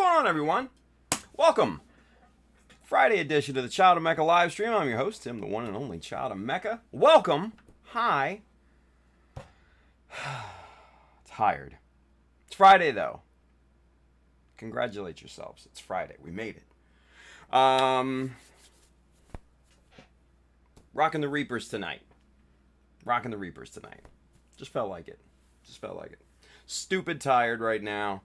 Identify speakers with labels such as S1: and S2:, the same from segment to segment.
S1: going on, everyone? Welcome. Friday edition of the Child of Mecha live stream. I'm your host, Tim, the one and only Child of Mecha. Welcome. Hi. Tired. It's Friday, though. Congratulate yourselves. It's Friday. We made it. Rocking the Reapers tonight. Just felt like it. Stupid tired right now.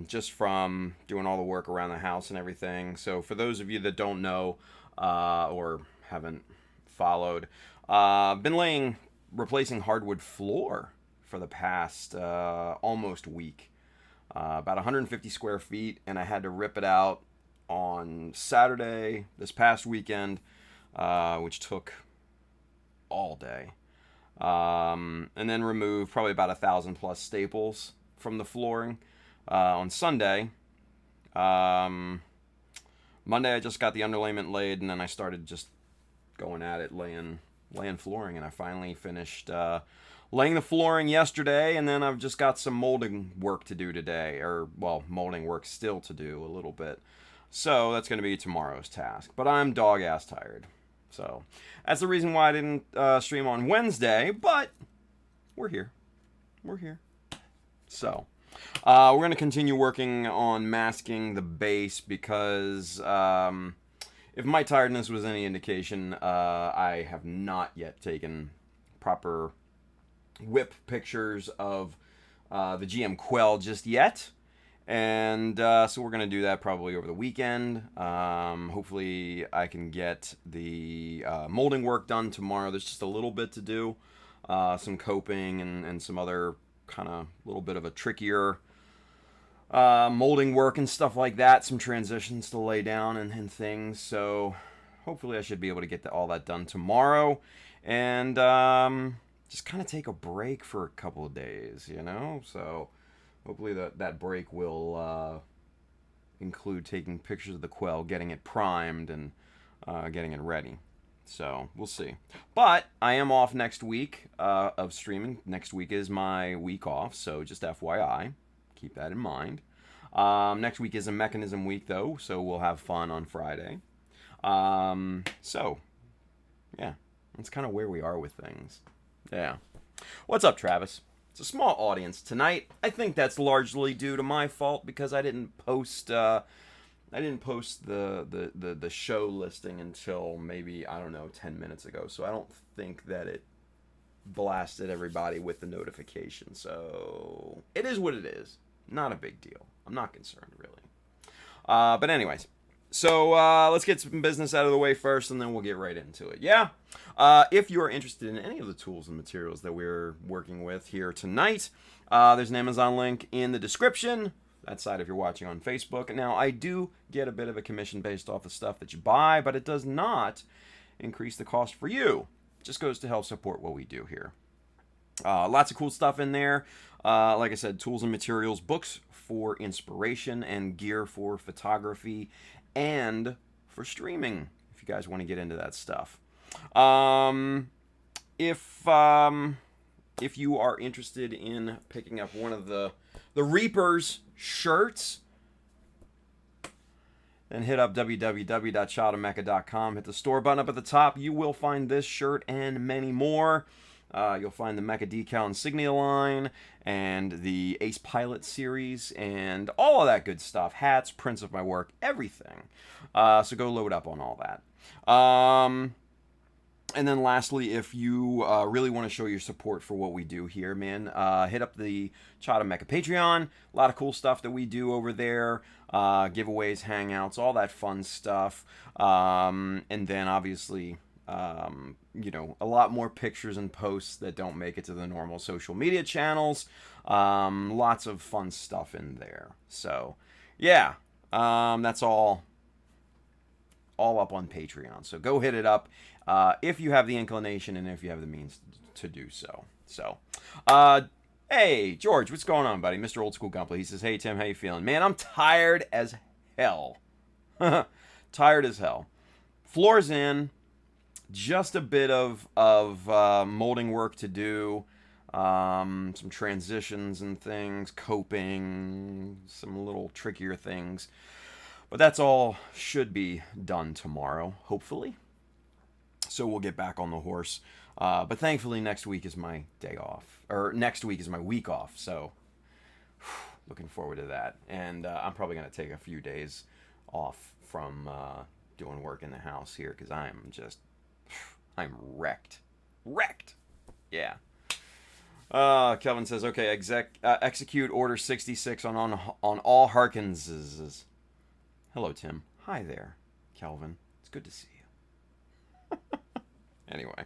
S1: Just from doing all the work around the house and everything. So for those of you that don't know or haven't followed, been replacing hardwood floor for the past almost week. About 150 square feet, and I had to rip it out on Saturday this past weekend, which took all day. And then remove probably about 1,000 plus staples from the flooring on Sunday. Monday I just got the underlayment laid, and then I started just going at it, laying flooring, and I finally finished laying the flooring yesterday, and then I've just got some molding work to do today, molding work still to do a little bit. So that's going to be tomorrow's task, but I'm dog-ass tired. So that's the reason why I didn't stream on Wednesday, but we're here. So we're going to continue working on masking the base because if my tiredness was any indication, I have not yet taken proper whip pictures of the GM Quell just yet. And so we're going to do that probably over the weekend. Hopefully I can get the molding work done tomorrow. There's just a little bit to do. Some coping and some other kind of little bit of a trickier molding work and stuff like that. Some transitions to lay down and things. So hopefully I should be able to get all that done tomorrow. And just kind of take a break for a couple of days, you know? So hopefully that break will include taking pictures of the Quell, getting it primed, and getting it ready. So we'll see. But I am off next week of streaming. Next week is my week off, so just FYI. Keep that in mind. Next week is a mechanism week, though, so we'll have fun on Friday. So, yeah, that's kind of where we are with things. Yeah. What's up, Travis? It's a small audience tonight. I think that's largely due to my fault because I didn't post the show listing until maybe, I don't know, 10 minutes ago. So I don't think that it blasted everybody with the notification. So it is what it is. Not a big deal. I'm not concerned, really. But anyways, so let's get some business out of the way first, and then we'll get right into it. Yeah? If you are interested in any of the tools and materials that we're working with here tonight, there's an Amazon link in the description. That side if you're watching on Facebook. Now, I do get a bit of a commission based off the stuff that you buy, but it does not increase the cost for you. It just goes to help support what we do here. Lots of cool stuff in there. Like I said, tools and materials, books for inspiration, and gear for photography and for streaming, if you guys want to get into that stuff. If you are interested in picking up one of the Reapers shirts, then hit up www.childofmecha.com. Hit the store button up at the top. You will find this shirt and many more. You'll find the Mecha Decal Insignia line and the Ace Pilot series and all of that good stuff. Hats, prints of my work, everything. So go load up on all that. And then lastly, if you really want to show your support for what we do here, man, hit up the Child of Mecha Patreon. A lot of cool stuff that we do over there. Giveaways, hangouts, all that fun stuff. And then obviously, a lot more pictures and posts that don't make it to the normal social media channels. Lots of fun stuff in there. So, yeah, that's all up on Patreon. So go hit it up. If you have the inclination and if you have the means to do so. So, hey, George, what's going on, buddy? Mr. Old School Gunplay. He says, hey, Tim, how you feeling? Man, I'm tired as hell. Tired as hell. Floor's in. Just a bit of molding work to do. some transitions and things, coping, some little trickier things. But that's all should be done tomorrow, hopefully. So we'll get back on the horse. But thankfully next week is my day off. Or next week is my week off, so looking forward to that. And I'm probably going to take a few days off from doing work in the house here because I'm wrecked. Wrecked! Yeah. Kelvin says, okay, execute order 66 on all Harkinses. Hello, Tim. Hi there, Kelvin. It's good to see you. Anyway.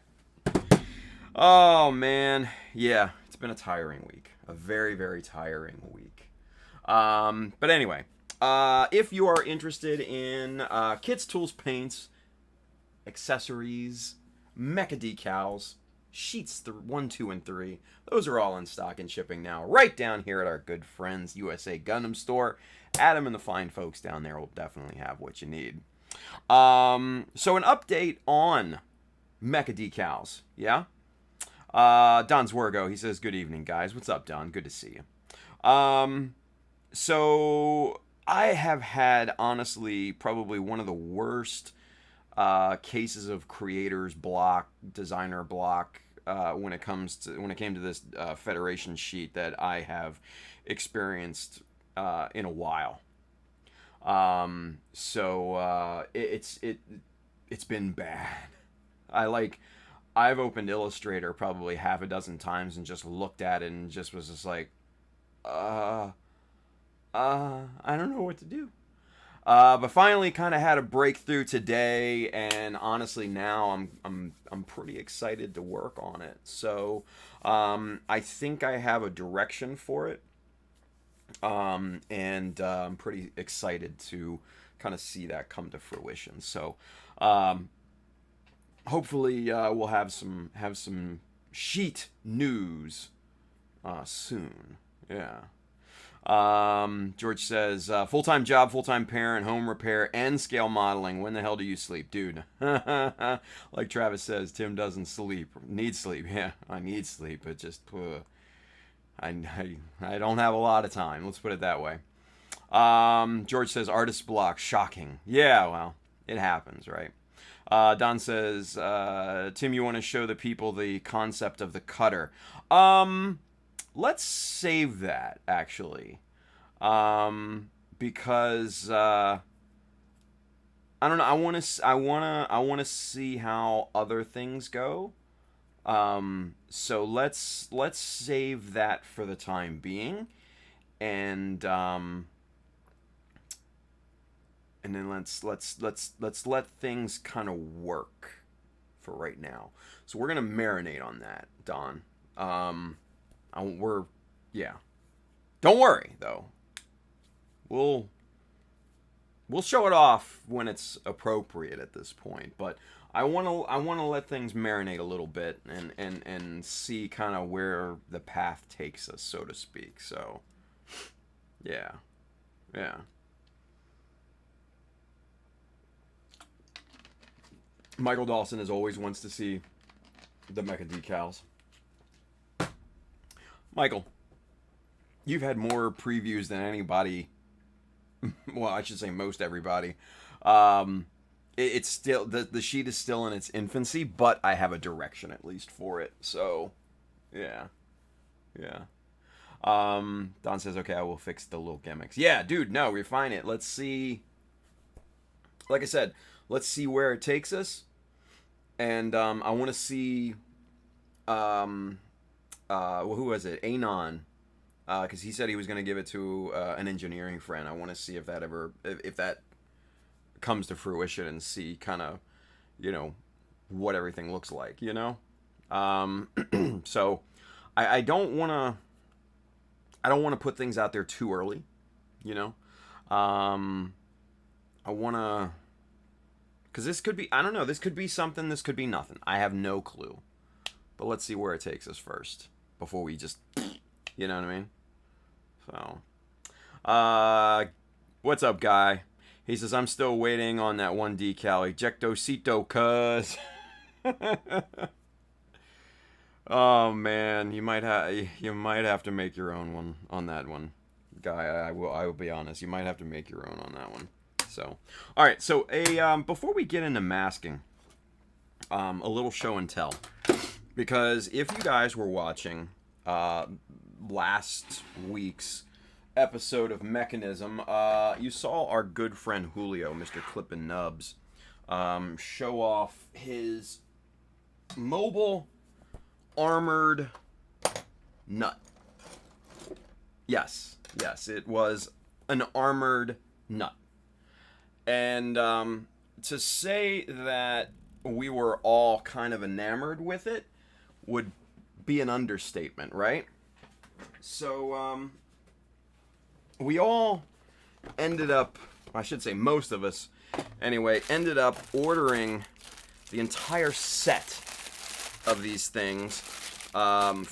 S1: Oh, man. Yeah, it's been a tiring week. A very, very tiring week. But anyway, if you are interested in kits, tools, paints, accessories, Mecha Decals, sheets 1, 2, and 3, those are all in stock and shipping now, right down here at our good friends USA Gundam Store. Adam and the fine folks down there will definitely have what you need. So an update on Mecha Decals, yeah? Don Zwergo, he says, good evening, guys. What's up, Don? Good to see you. So I have had, honestly, probably one of the worst cases of creator's block, designer block, when it came to this Federation sheet that I have experienced in a while. It's been bad. I've opened Illustrator probably half a dozen times and just looked at it and just was just like, I don't know what to do. But finally kind of had a breakthrough today, and honestly now I'm pretty excited to work on it. So I think I have a direction for it. And I'm pretty excited to kind of see that come to fruition. So hopefully we'll have some sheet news soon. Yeah. George says, full-time job, full-time parent, home repair, and scale modeling. When the hell do you sleep? Dude. Like Travis says, Tim doesn't sleep. Needs sleep. Yeah, I need sleep. It just, I don't have a lot of time. Let's put it that way. George says, artist block. Shocking. Yeah, well, it happens, right? Don says, Tim, you want to show the people the concept of the cutter? Let's save that, actually, because I don't know. I want to see how other things go. So let's save that for the time being, and then let's let things kind of work for right now. So we're gonna marinate on that, Don. Don't worry though. We'll show it off when it's appropriate at this point, but I want to let things marinate a little bit and see kind of where the path takes us, so to speak. So yeah. Michael Dawson, as always, wants to see the Mecha Decals. Michael, you've had more previews than anybody. Well, I should say most everybody. It's still, the sheet is still in its infancy, but I have a direction at least for it. So, yeah. Don says, okay, I will fix the little gimmicks. Yeah, dude, no, refine it. Let's see. Like I said, let's see where it takes us. And I want to see, who was it? Anon. Because he said he was going to give it to an engineering friend. I want to see if that comes to fruition and see kind of, what everything looks like, So I don't want to put things out there too early, I want to, because this could be, I don't know, this could be something, this could be nothing. I have no clue. But let's see where it takes us first before we just, you know what I mean? So, what's up, guy? He says, I'm still waiting on that one decal. Ejectocito, cuz. Oh man, you might have to make your own one on that one, guy. I will be honest. You might have to make your own on that one. So, all right. So before we get into masking, a little show and tell, because if you guys were watching last week's episode of Mechanism, you saw our good friend Julio, Mr. Clippin' Nubs, show off his mobile armored nut. Yes, it was an armored nut. And to say that we were all kind of enamored with it would be an understatement, right? So we all ended up, I should say most of us anyway, ended up ordering the entire set of these things from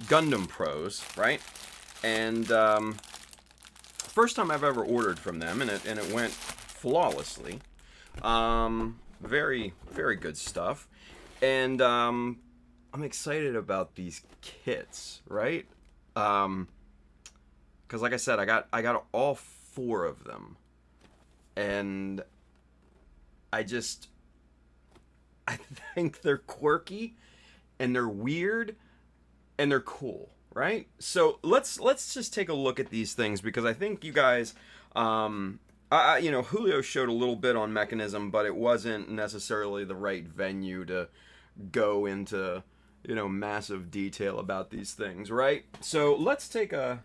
S1: Gundam Pros, right? And first time I've ever ordered from them, and it went flawlessly. Very, very good stuff. And I'm excited about these kits, right? Because like I said, I got all 4 of them, and I think they're quirky, and they're weird, and they're cool, right? So let's just take a look at these things, because I think you guys, Julio showed a little bit on Mechanism, but it wasn't necessarily the right venue to go into, massive detail about these things, right? So let's take a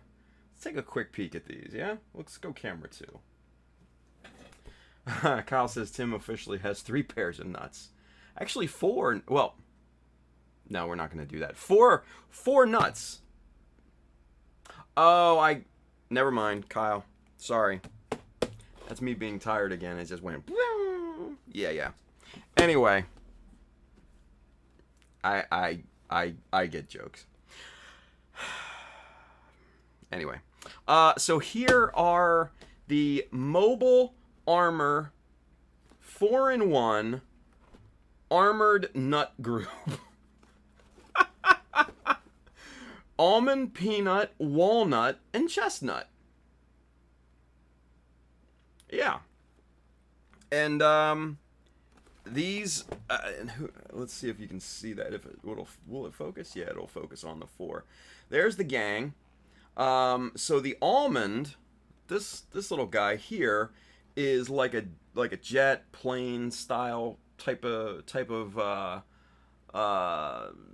S1: quick peek at these, yeah? Let's go camera 2. Kyle says Tim officially has 3 pairs of nuts. Actually 4, well, no, we're not going to do that. 4 nuts. Oh, never mind, Kyle. Sorry. That's me being tired again. It just went, yeah. Anyway, I get jokes. Anyway, so here are the Mobile Armor 4-in-1 Armored Nut Group. Almond, peanut, walnut, and chestnut. Yeah. And these let's see if you can see that. If will it focus? Yeah, it'll focus on the 4. There's the gang. So the almond, this little guy here is like a jet plane style type of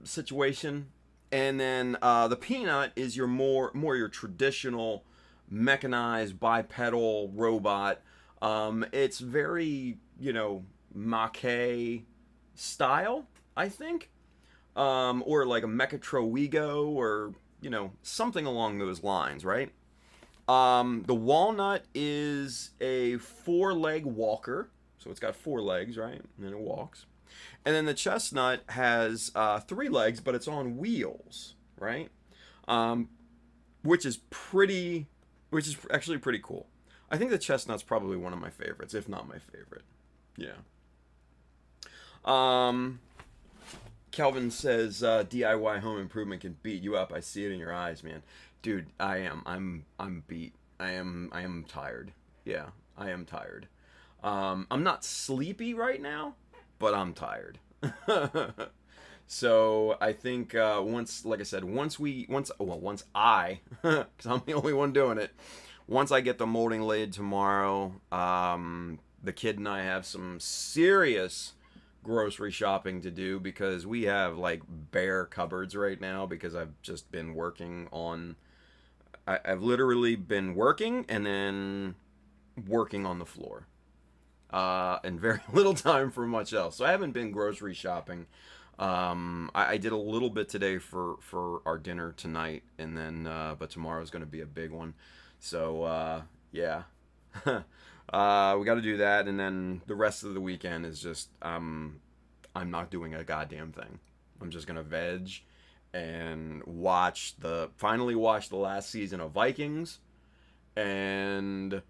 S1: situation. And then the peanut is your more your traditional mechanized bipedal robot. It's very, Maquet style, I think. Or like a Mechatrowigo, or, something along those lines, right? The walnut is a 4-leg walker. So it's got 4 legs, right? And then it walks. And then the chestnut has 3 legs, but it's on wheels, right? Which is actually pretty cool. I think the chestnut's probably one of my favorites, if not my favorite. Yeah. Kelvin says DIY home improvement can beat you up. I see it in your eyes, man. Dude, I am. I'm beat. I am tired. Yeah, I am tired. I'm not sleepy right now, but I'm tired. So I think once I, because I'm the only one doing it, once I get the molding laid tomorrow, the kid and I have some serious grocery shopping to do, because we have like bare cupboards right now, because I've just been working on, I've literally been working and then working on the floor. And very little time for much else. So I haven't been grocery shopping. I did a little bit today for our dinner tonight, and then but tomorrow's going to be a big one. So yeah, we got to do that, and then the rest of the weekend is just I'm not doing a goddamn thing. I'm just gonna veg and finally watch the last season of Vikings, and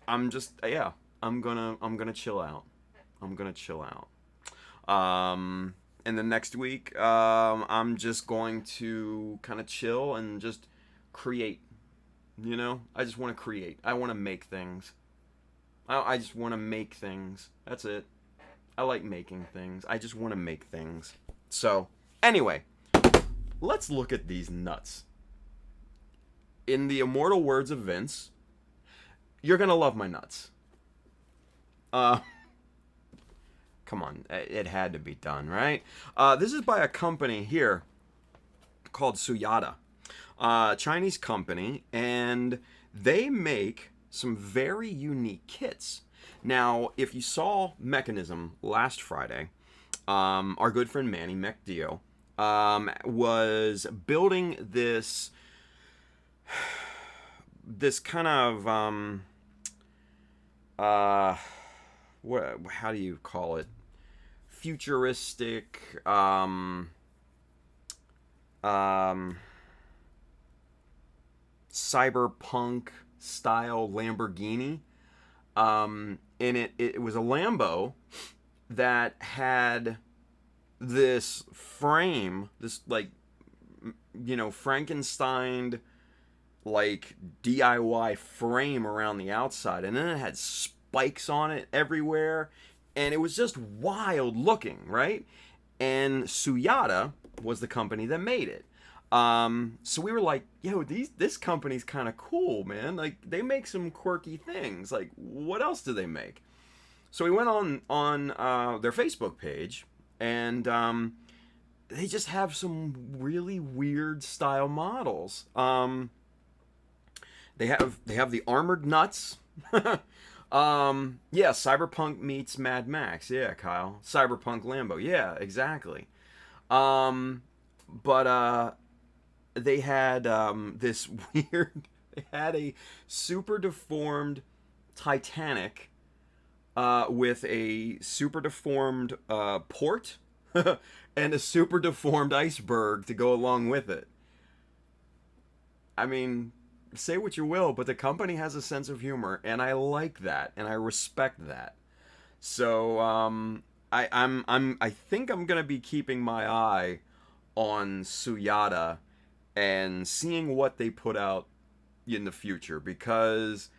S1: I'm gonna chill out. And the next week, I'm just going to kind of chill and just create. You know, I just want to create. I want to make things. I just want to make things. That's it. I like making things. I just want to make things. So, anyway, let's look at these nuts. In the immortal words of Vince, you're going to love my nuts. Come on, it had to be done, right? This is by a company here called Suyata, Chinese company, and they make some very unique kits. Now, if you saw Mechanism last Friday, our good friend Manny McDeo was building this kind of how do you call it? Futuristic cyberpunk style Lamborghini. And it was a Lambo that had this frame, this like, you know, Frankenstein like DIY frame around the outside, and then it had spikes on it everywhere, and it was just wild looking, right? And Suyata was the company that made it. So we were like, yo, this company's kind of cool, man. Like, they make some quirky things. Like, what else do they make? So we went on their Facebook page, and they just have some really weird style models. They have the armored nuts. Yeah, Cyberpunk meets Mad Max. Yeah, Kyle. Cyberpunk Lambo. Yeah, exactly. But they had this weird. They had a super deformed Titanic with a super deformed port and a super deformed iceberg to go along with it. I mean, say what you will, but the company has a sense of humor, and I like that, and I respect that. So I think I'm gonna be keeping my eye on Suyata and seeing what they put out in the future, because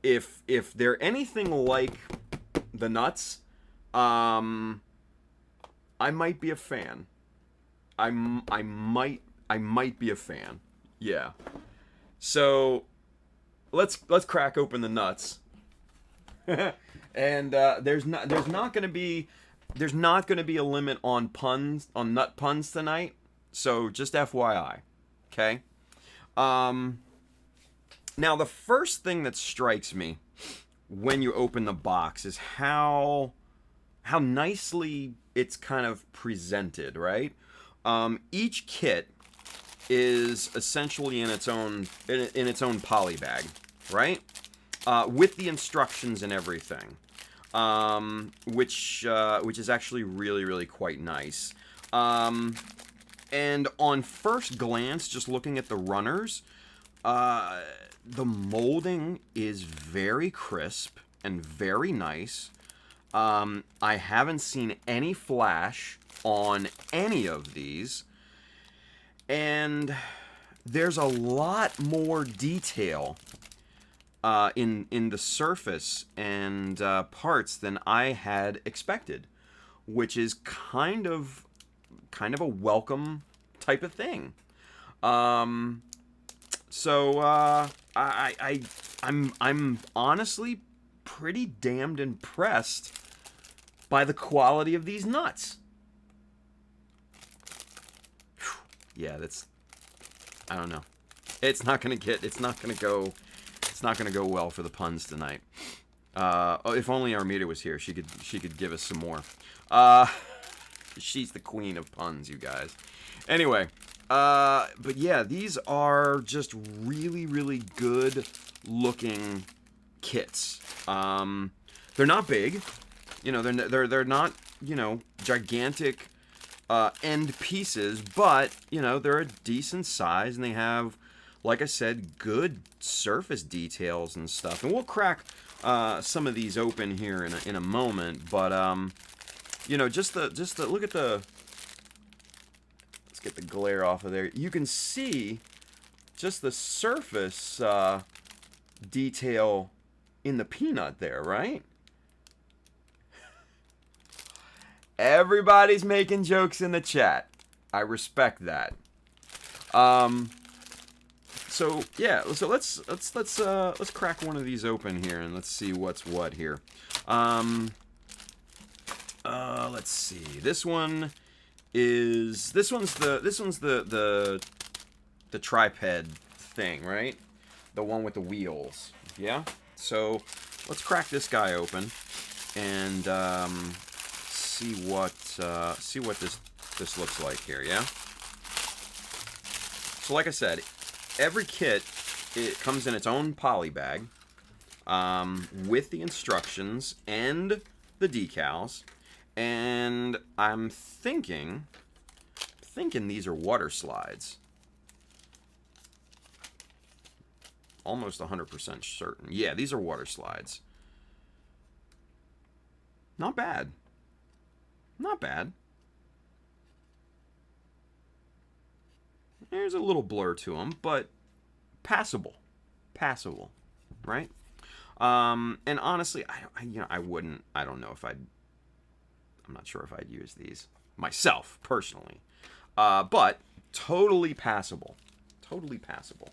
S1: if they're anything like the nuts, I might be a fan. I might be a fan. Yeah. So let's crack open the nuts. And there's not gonna be a limit on puns, on nut puns tonight. So just FYI, okay? Now the first thing that strikes me when you open the box is how nicely it's kind of presented, right? Each kit is essentially in its own poly bag, right? With the instructions and everything, which is actually really quite nice. And on first glance, just looking at the runners, the molding is very crisp and very nice. I haven't seen any flash on any of these. And there's a lot more detail in the surface and parts than I had expected, which is kind of a welcome type of thing. So I'm honestly pretty damned impressed by the quality of these nuts. Yeah, I don't know. It's not gonna go well for the puns tonight. If only Armida was here, she could give us some more. She's the queen of puns, you guys. Anyway, but yeah, these are just really good looking kits. They're not big, you know. They're not, you know, gigantic end pieces, but you know, they're a decent size, and they have, like I said, good surface details and stuff. And we'll crack some of these open here in a moment, but you know, just the look at the get the glare off of there. You can see just the surface detail in the peanut there, right? Everybody's making jokes in the chat. I respect that. So yeah, so let's crack one of these open here and let's see what's what here. Let's see. This one's the tripod thing, right? The one with the wheels. Yeah. So let's crack this guy open and see what this looks like here. Yeah. So like I said, every kit, it comes in its own poly bag with the instructions and the decals. And I'm thinking these are water slides. Almost 100% certain. Yeah, these are water slides. Not bad. Not bad. There's a little blur to them, but passable. Passable, right? And honestly, I'm not sure if I'd use these myself, personally. But totally passable. Totally passable.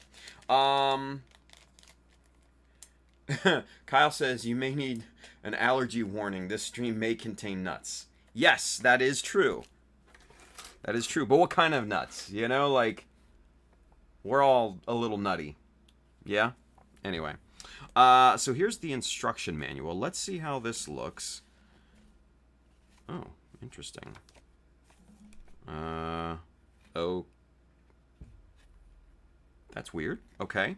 S1: Kyle says, you may need an allergy warning. This stream may contain nuts. Yes, that is true. That is true. But what kind of nuts? You know, like, we're all a little nutty. Yeah? Anyway. So here's the instruction manual. Let's see how this looks. Oh, interesting. Oh. That's weird. Okay.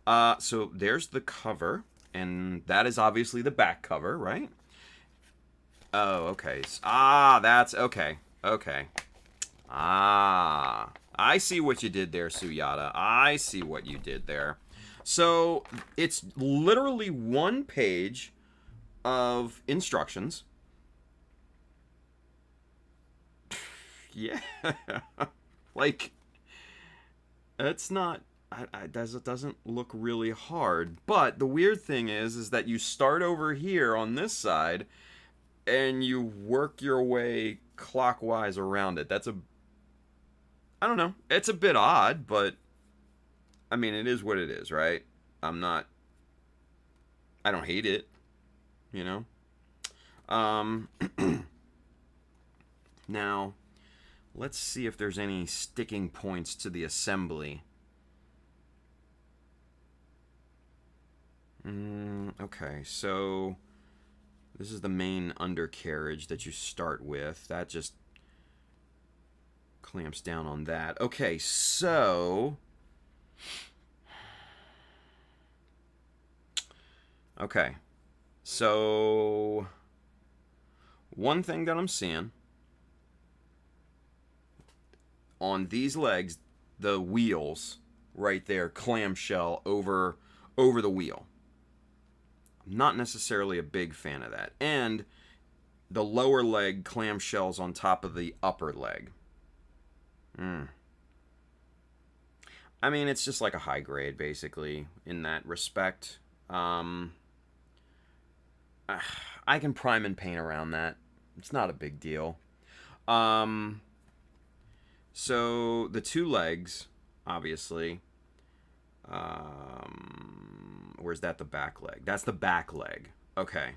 S1: So there's the cover, and that is obviously the back cover, right? Oh, okay. That's okay. Okay. I see what you did there, Suyata. I see what you did there. So it's literally one page of instructions. Yeah. Like, it's not... it doesn't look really hard. But the weird thing is that you start over here on this side, and you work your way clockwise around it. That's I don't know. It's a bit odd, but I mean, it is what it is, right? I don't hate it, you know? Now, let's see if there's any sticking points to the assembly. Okay, so this is the main undercarriage that you start with. That just clamps down on that. Okay, so... Okay, so... One thing that I'm seeing... On these legs, the wheels right there, clamshell over the wheel. I'm not necessarily a big fan of that. And the lower leg clamshells on top of the upper leg. I mean, it's just like a high grade, basically, in that respect. I can prime and paint around that. It's not a big deal. So the two legs, obviously. Where's that? The back leg. That's the back leg. Okay.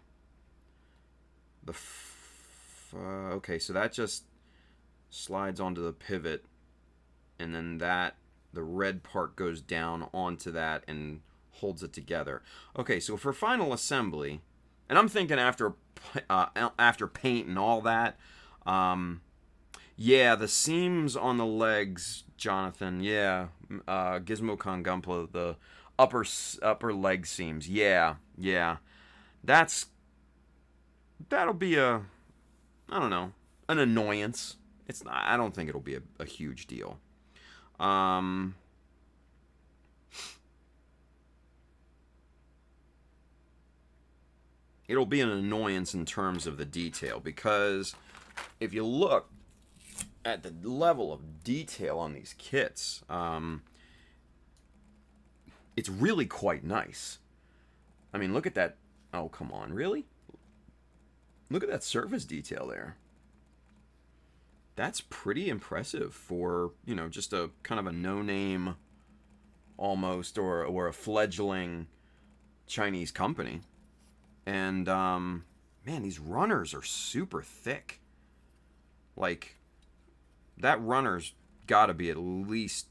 S1: Okay, so that just slides onto the pivot, and then the red part goes down onto that and holds it together. Okay, so for final assembly, and I'm thinking after paint and all that, yeah, the seams on the legs, Jonathan, yeah, Gizmo-con Gunpla, the upper leg seams, yeah, that'll be I don't know, an annoyance. It's not, I don't think it'll be a huge deal. It'll be an annoyance in terms of the detail, because if you look at the level of detail on these kits, it's really quite nice. I mean, look at that. Oh, come on, really? Look at that surface detail there. That's pretty impressive for, you know, just a kind of a no-name almost, or a fledgling Chinese company. And, man, these runners are super thick. Like, that runner's got to be at least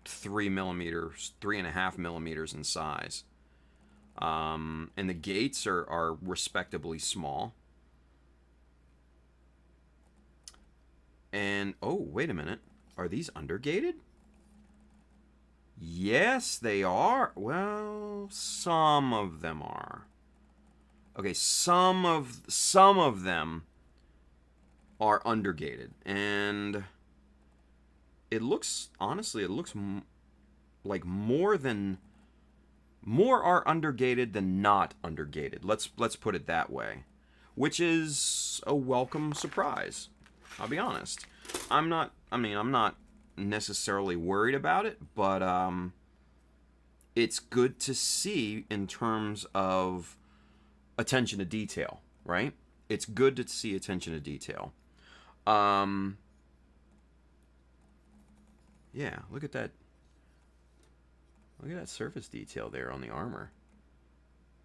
S1: 3 millimeters, 3.5 millimeters in size. And the gates are respectably small. And, oh, wait a minute. Are these undergated? Yes, they are. Well, some of them are. Okay, some of them are undergated. And it looks, honestly, it looks like more are undergated than not undergated. Let's put it that way. Which is a welcome surprise. I'll be honest. I'm not necessarily worried about it, but it's good to see in terms of attention to detail, right? It's good to see attention to detail. Yeah, look at that. Look at that surface detail there on the armor.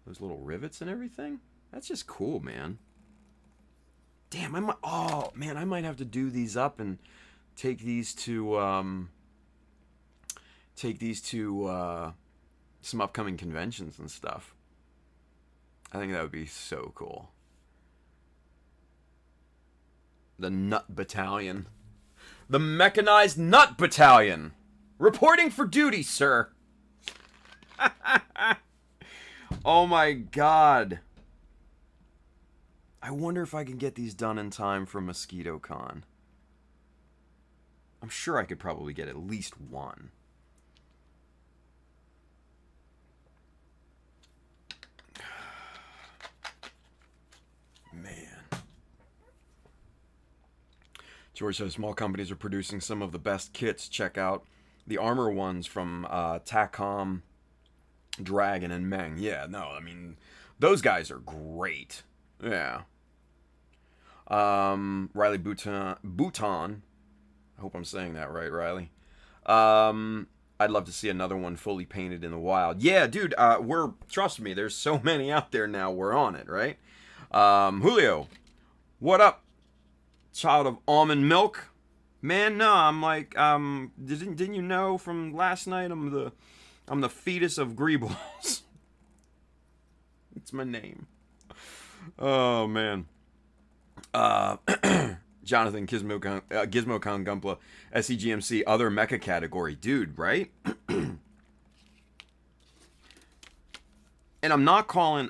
S1: Those little rivets and everything. That's just cool, man. Damn, I might have to do these up and take these to some upcoming conventions and stuff. I think that would be so cool. The Nut Battalion. The Mechanized Nut Battalion. Reporting for duty, sir. Oh my god. I wonder if I can get these done in time for MosquitoCon. I'm sure I could probably get at least one. Man. George says small companies are producing some of the best kits. Check out the armor ones from TACOM, Dragon, and Meng. Yeah, no, I mean, those guys are great. Yeah. Riley Bouton. I hope I'm saying that right, Riley. I'd love to see another one fully painted in the wild. Yeah, dude, trust me, there's so many out there now. We're on it, right? Julio, what up? Child of almond milk. Man, no, I'm like, didn't you know from last night I'm the fetus of Greebles. It's my name. Oh, man. Jonathan Gizmo Gumpla, Scgmc, other mecha category. Dude, right? And I'm not calling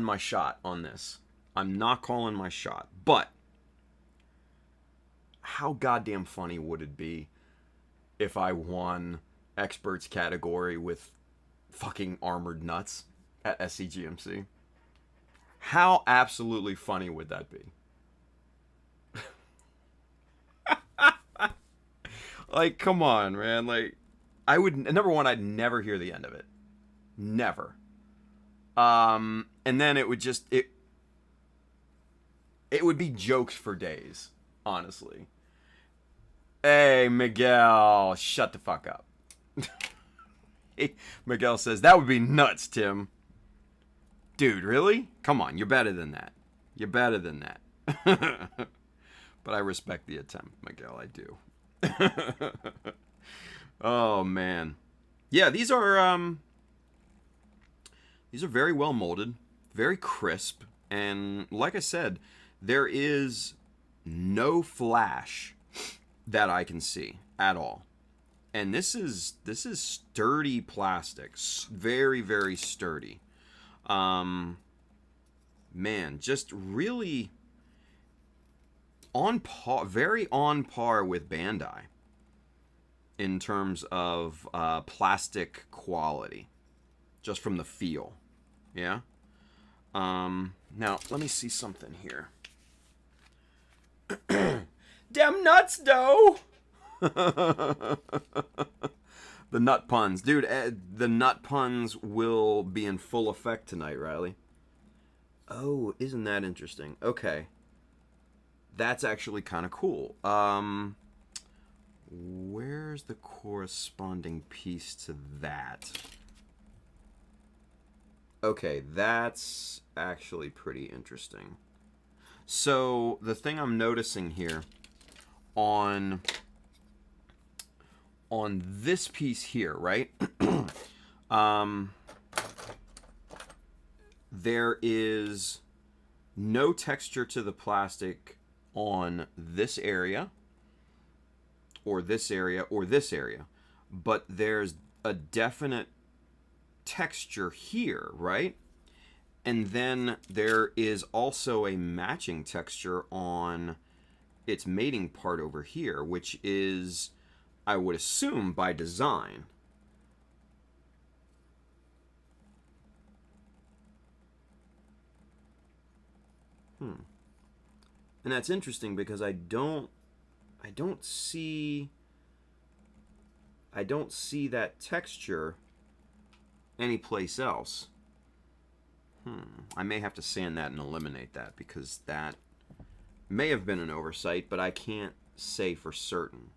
S1: my shot on this. I'm not calling my shot. But how goddamn funny would it be if I won experts category with fucking armored nuts at Scgmc? How absolutely funny would that be? Like, come on, man. Like, number one, I'd never hear the end of it. Never. And then it would just, it would be jokes for days, honestly. Hey, Miguel, shut the fuck up. Miguel says, that would be nuts, Tim. Dude, really? Come on, you're better than that. You're better than that. But I respect the attempt, Miguel, I do. Oh, man. Yeah, these are very well molded, very crisp, and like I said, there is no flash that I can see at all. And this is sturdy plastic, very, very sturdy. Man, just really on par, very on par with Bandai in terms of plastic quality, just from the feel. Yeah. Now let me see something here. Dem nuts, though. The nut puns. Dude, the nut puns will be in full effect tonight, Riley. Oh, isn't that interesting? Okay. That's actually kind of cool. Where's the corresponding piece to that? Okay, that's actually pretty interesting. So, the thing I'm noticing here on this piece here, right? There is no texture to the plastic on this area, or this area, or this area. But there's a definite texture here, right? And then there is also a matching texture on its mating part over here, which is, I would assume, by design. And that's interesting because I don't see that texture anyplace else. I may have to sand that and eliminate that because that may have been an oversight, but I can't say for certain.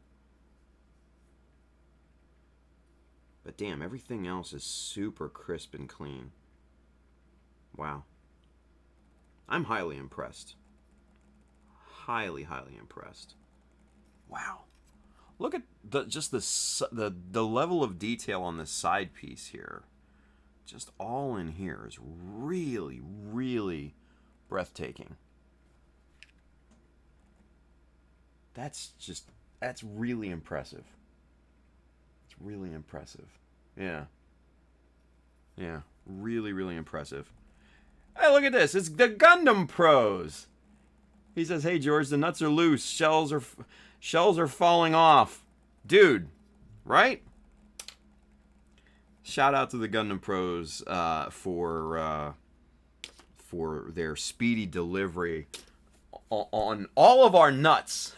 S1: But damn, everything else is super crisp and clean. Wow. I'm highly impressed. Highly, highly impressed. Wow. Look at the level of detail on this side piece here. Just all in here is really, really breathtaking. That's really impressive. It's really impressive. Yeah. Yeah, really, really impressive. Hey, look at this. It's the Gundam Pros. He says, "Hey George, the nuts are loose. Shells are falling off." Dude, right? Shout out to the Gundam Pros for their speedy delivery on all of our nuts.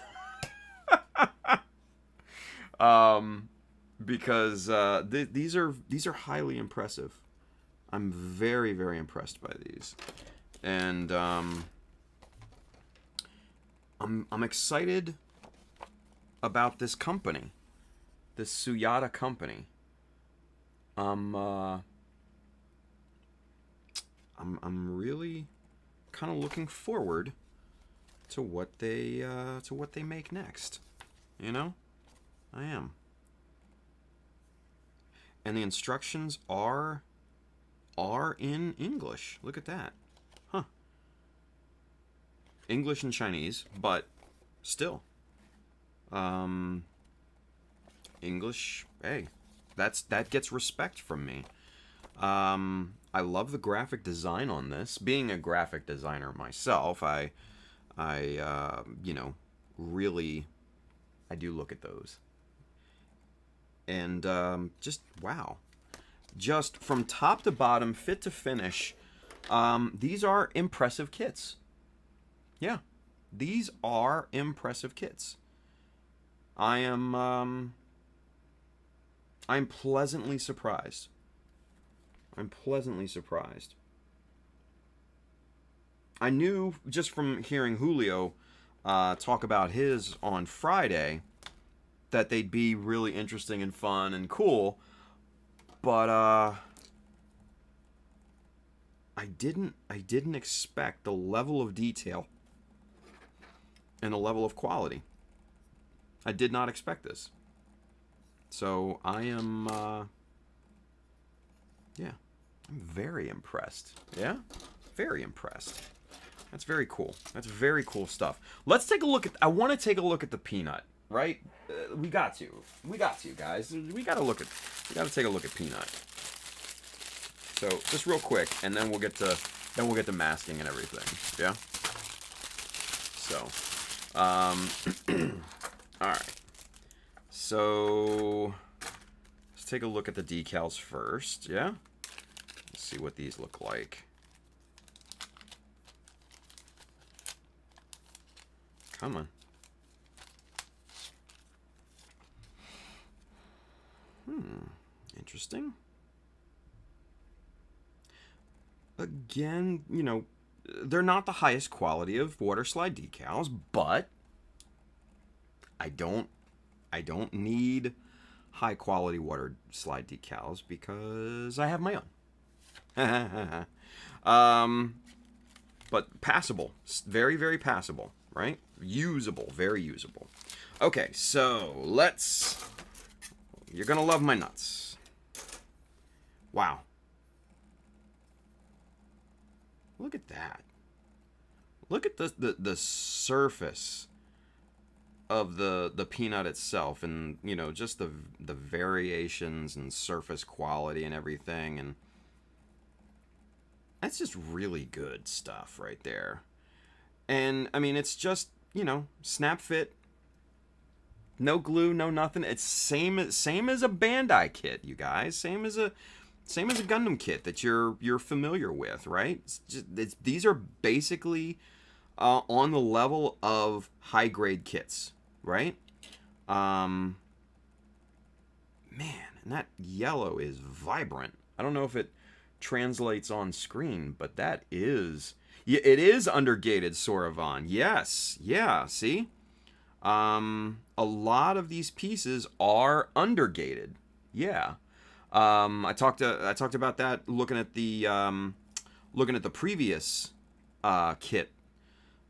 S1: Because these are highly impressive. I'm very, very impressed by these, and I'm excited about this company, this Suyata company. I'm really kind of looking forward to what they make next. You know, I am. And the instructions are in English. Look at that. Huh. English and Chinese, but still. English, hey, that gets respect from me. I love the graphic design on this. Being a graphic designer myself, I really, I do look at those. And just wow. Just from top to bottom, fit to finish, these are impressive kits. Yeah, these are impressive kits. I'm pleasantly surprised. I'm pleasantly surprised. I knew just from hearing Julio talk about his on Friday that they'd be really interesting and fun and cool, but I didn't expect the level of detail and the level of quality. I did not expect this. So I am I'm very impressed. Yeah? Very impressed. That's very cool. That's very cool stuff. Let's take a look at I want to take a look at the peanut, right? We got to, guys. We got to take a look at peanut. So just real quick, and then we'll get to masking and everything. Yeah. So, all right. So let's take a look at the decals first. Yeah. Let's see what these look like. Come on. Interesting. Again, you know, they're not the highest quality of water slide decals, but I don't need high quality water slide decals because I have my own. But passable, very, very passable, right? Usable, very usable. Okay, so you're gonna love my nuts. Wow. Look at that. Look at the surface of the peanut itself, and you know, just the variations and surface quality and everything, and that's just really good stuff right there. And I mean, it's just, you know, snap fit, no glue, no nothing. It's same as a Bandai kit, you guys. Same as a Gundam kit that you're familiar with, right? These are basically on the level of high grade kits, right? Man, and that yellow is vibrant. I don't know if it translates on screen, but that is, yeah, it is undergated Soravon. Yes, yeah. See, a lot of these pieces are undergated. Yeah. I talked about that looking at the previous kit,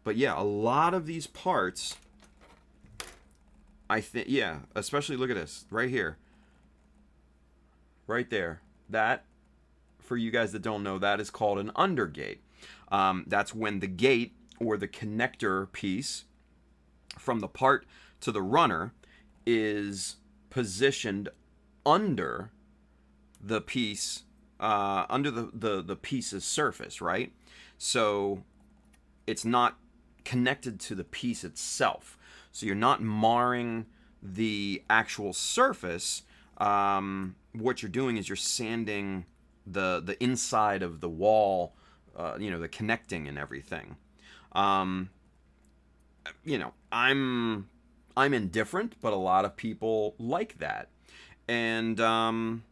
S1: but yeah, a lot of these parts, I think, yeah, especially look at this right here, right there. That, for you guys that don't know, that is called an undergate. That's when the gate or the connector piece from the part to the runner is positioned under the piece, under the piece's surface, right? So it's not connected to the piece itself. So you're not marring the actual surface. What you're doing is you're sanding the inside of the wall, you know, the connecting and everything. You know, I'm indifferent, but a lot of people like that. And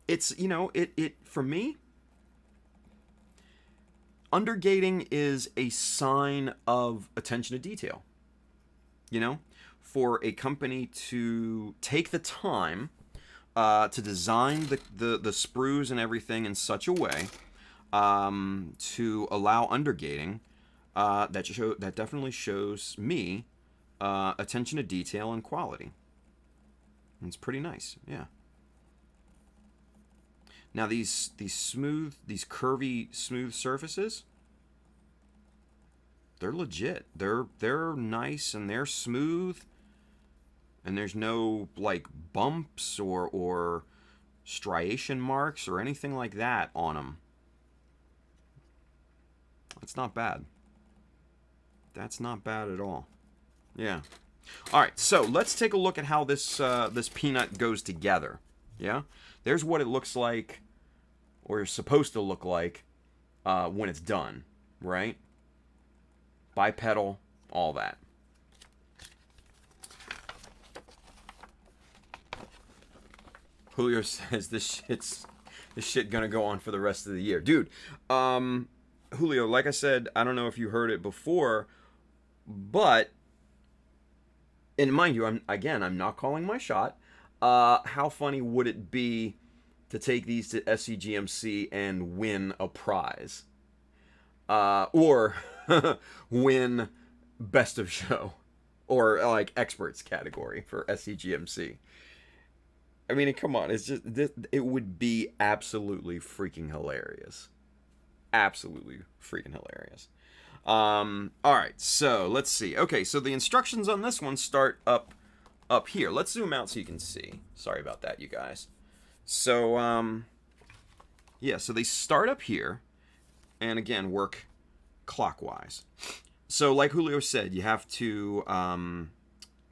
S1: it's, you know, it for me, undergating is a sign of attention to detail. You know, for a company to take the time to design the sprues and everything in such a way to allow undergating, that definitely shows me attention to detail and quality. It's pretty nice, yeah. Now these curvy smooth surfaces, they're legit. They're nice and they're smooth, and there's no like bumps or striation marks or anything like that on them. That's not bad. That's not bad at all. Yeah. All right, so let's take a look at how this this peanut goes together. Yeah, there's what it looks like, or is supposed to look like, when it's done, right? Bipedal, all that. Julio says this shit gonna go on for the rest of the year, dude. Julio, like I said, I don't know if you heard it before, but, and mind you, I'm not calling my shot. How funny would it be to take these to Scgmc and win a prize? Or win best of show, or like experts category for Scgmc. I mean, come on, it's just it would be absolutely freaking hilarious. Absolutely freaking hilarious. All right, so let's see. Okay, so the instructions on this one start up here. Let's zoom out so you can see. Sorry about that, you guys. So yeah, so they start up here, and again work clockwise. So like Julio said, you have to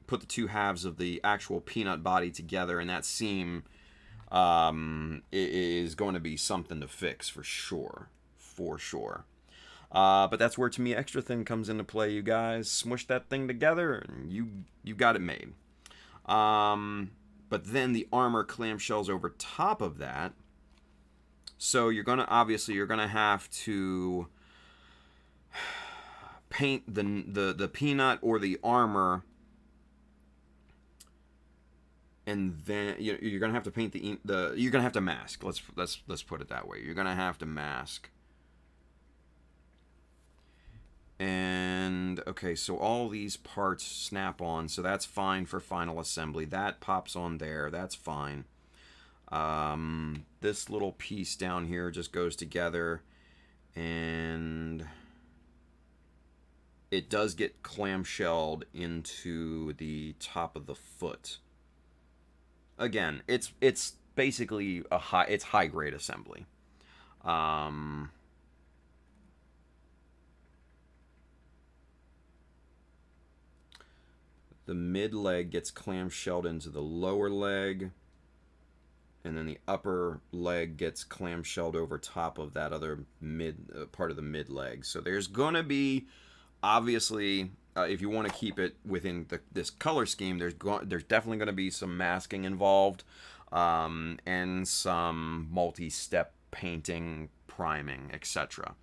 S1: put the two halves of the actual peanut body together, and that seam is going to be something to fix for sure. But that's where To Me Extra Thin comes into play, you guys. Smush that thing together, and you got it made. But then the armor clamshells over top of that. So you're gonna have to paint the peanut or the armor, and then you're gonna have to paint you're gonna have to mask. Let's put it that way. You're gonna have to mask. And okay, so all these parts snap on, so that's fine for final assembly. That pops on there, that's fine. This little piece down here just goes together, and it does get clamshelled into the top of the foot. Again, it's basically it's high grade assembly. The mid leg gets clamshelled into the lower leg, and then the upper leg gets clamshelled over top of that other part of the mid leg. So there's gonna be, obviously, if you want to keep it within this color scheme, there's definitely going to be some masking involved, and some multi-step painting, priming, etc.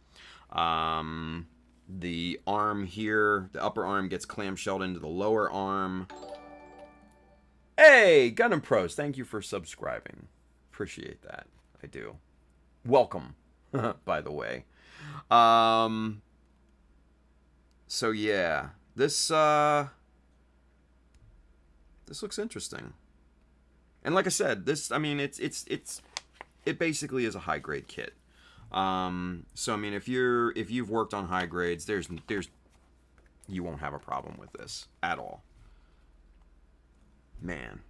S1: The arm here, the upper arm gets clamshelled into the lower arm. Hey, Gundam Pros, thank you for subscribing. Appreciate that. I do. Welcome, by the way. So yeah, this looks interesting. And like I said, I mean, it basically is a high grade kit. So I mean, if you've worked on high grades, you won't have a problem with this at all. Man.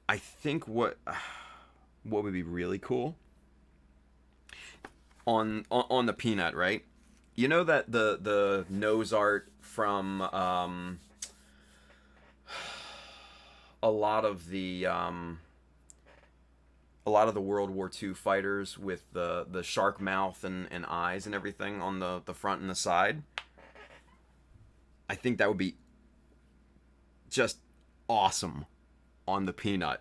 S1: I think what would be really cool on the peanut, right? You know that the nose art from a lot of the World War II fighters with the shark mouth and eyes and everything on the front and the side. I think that would be just awesome on the peanut.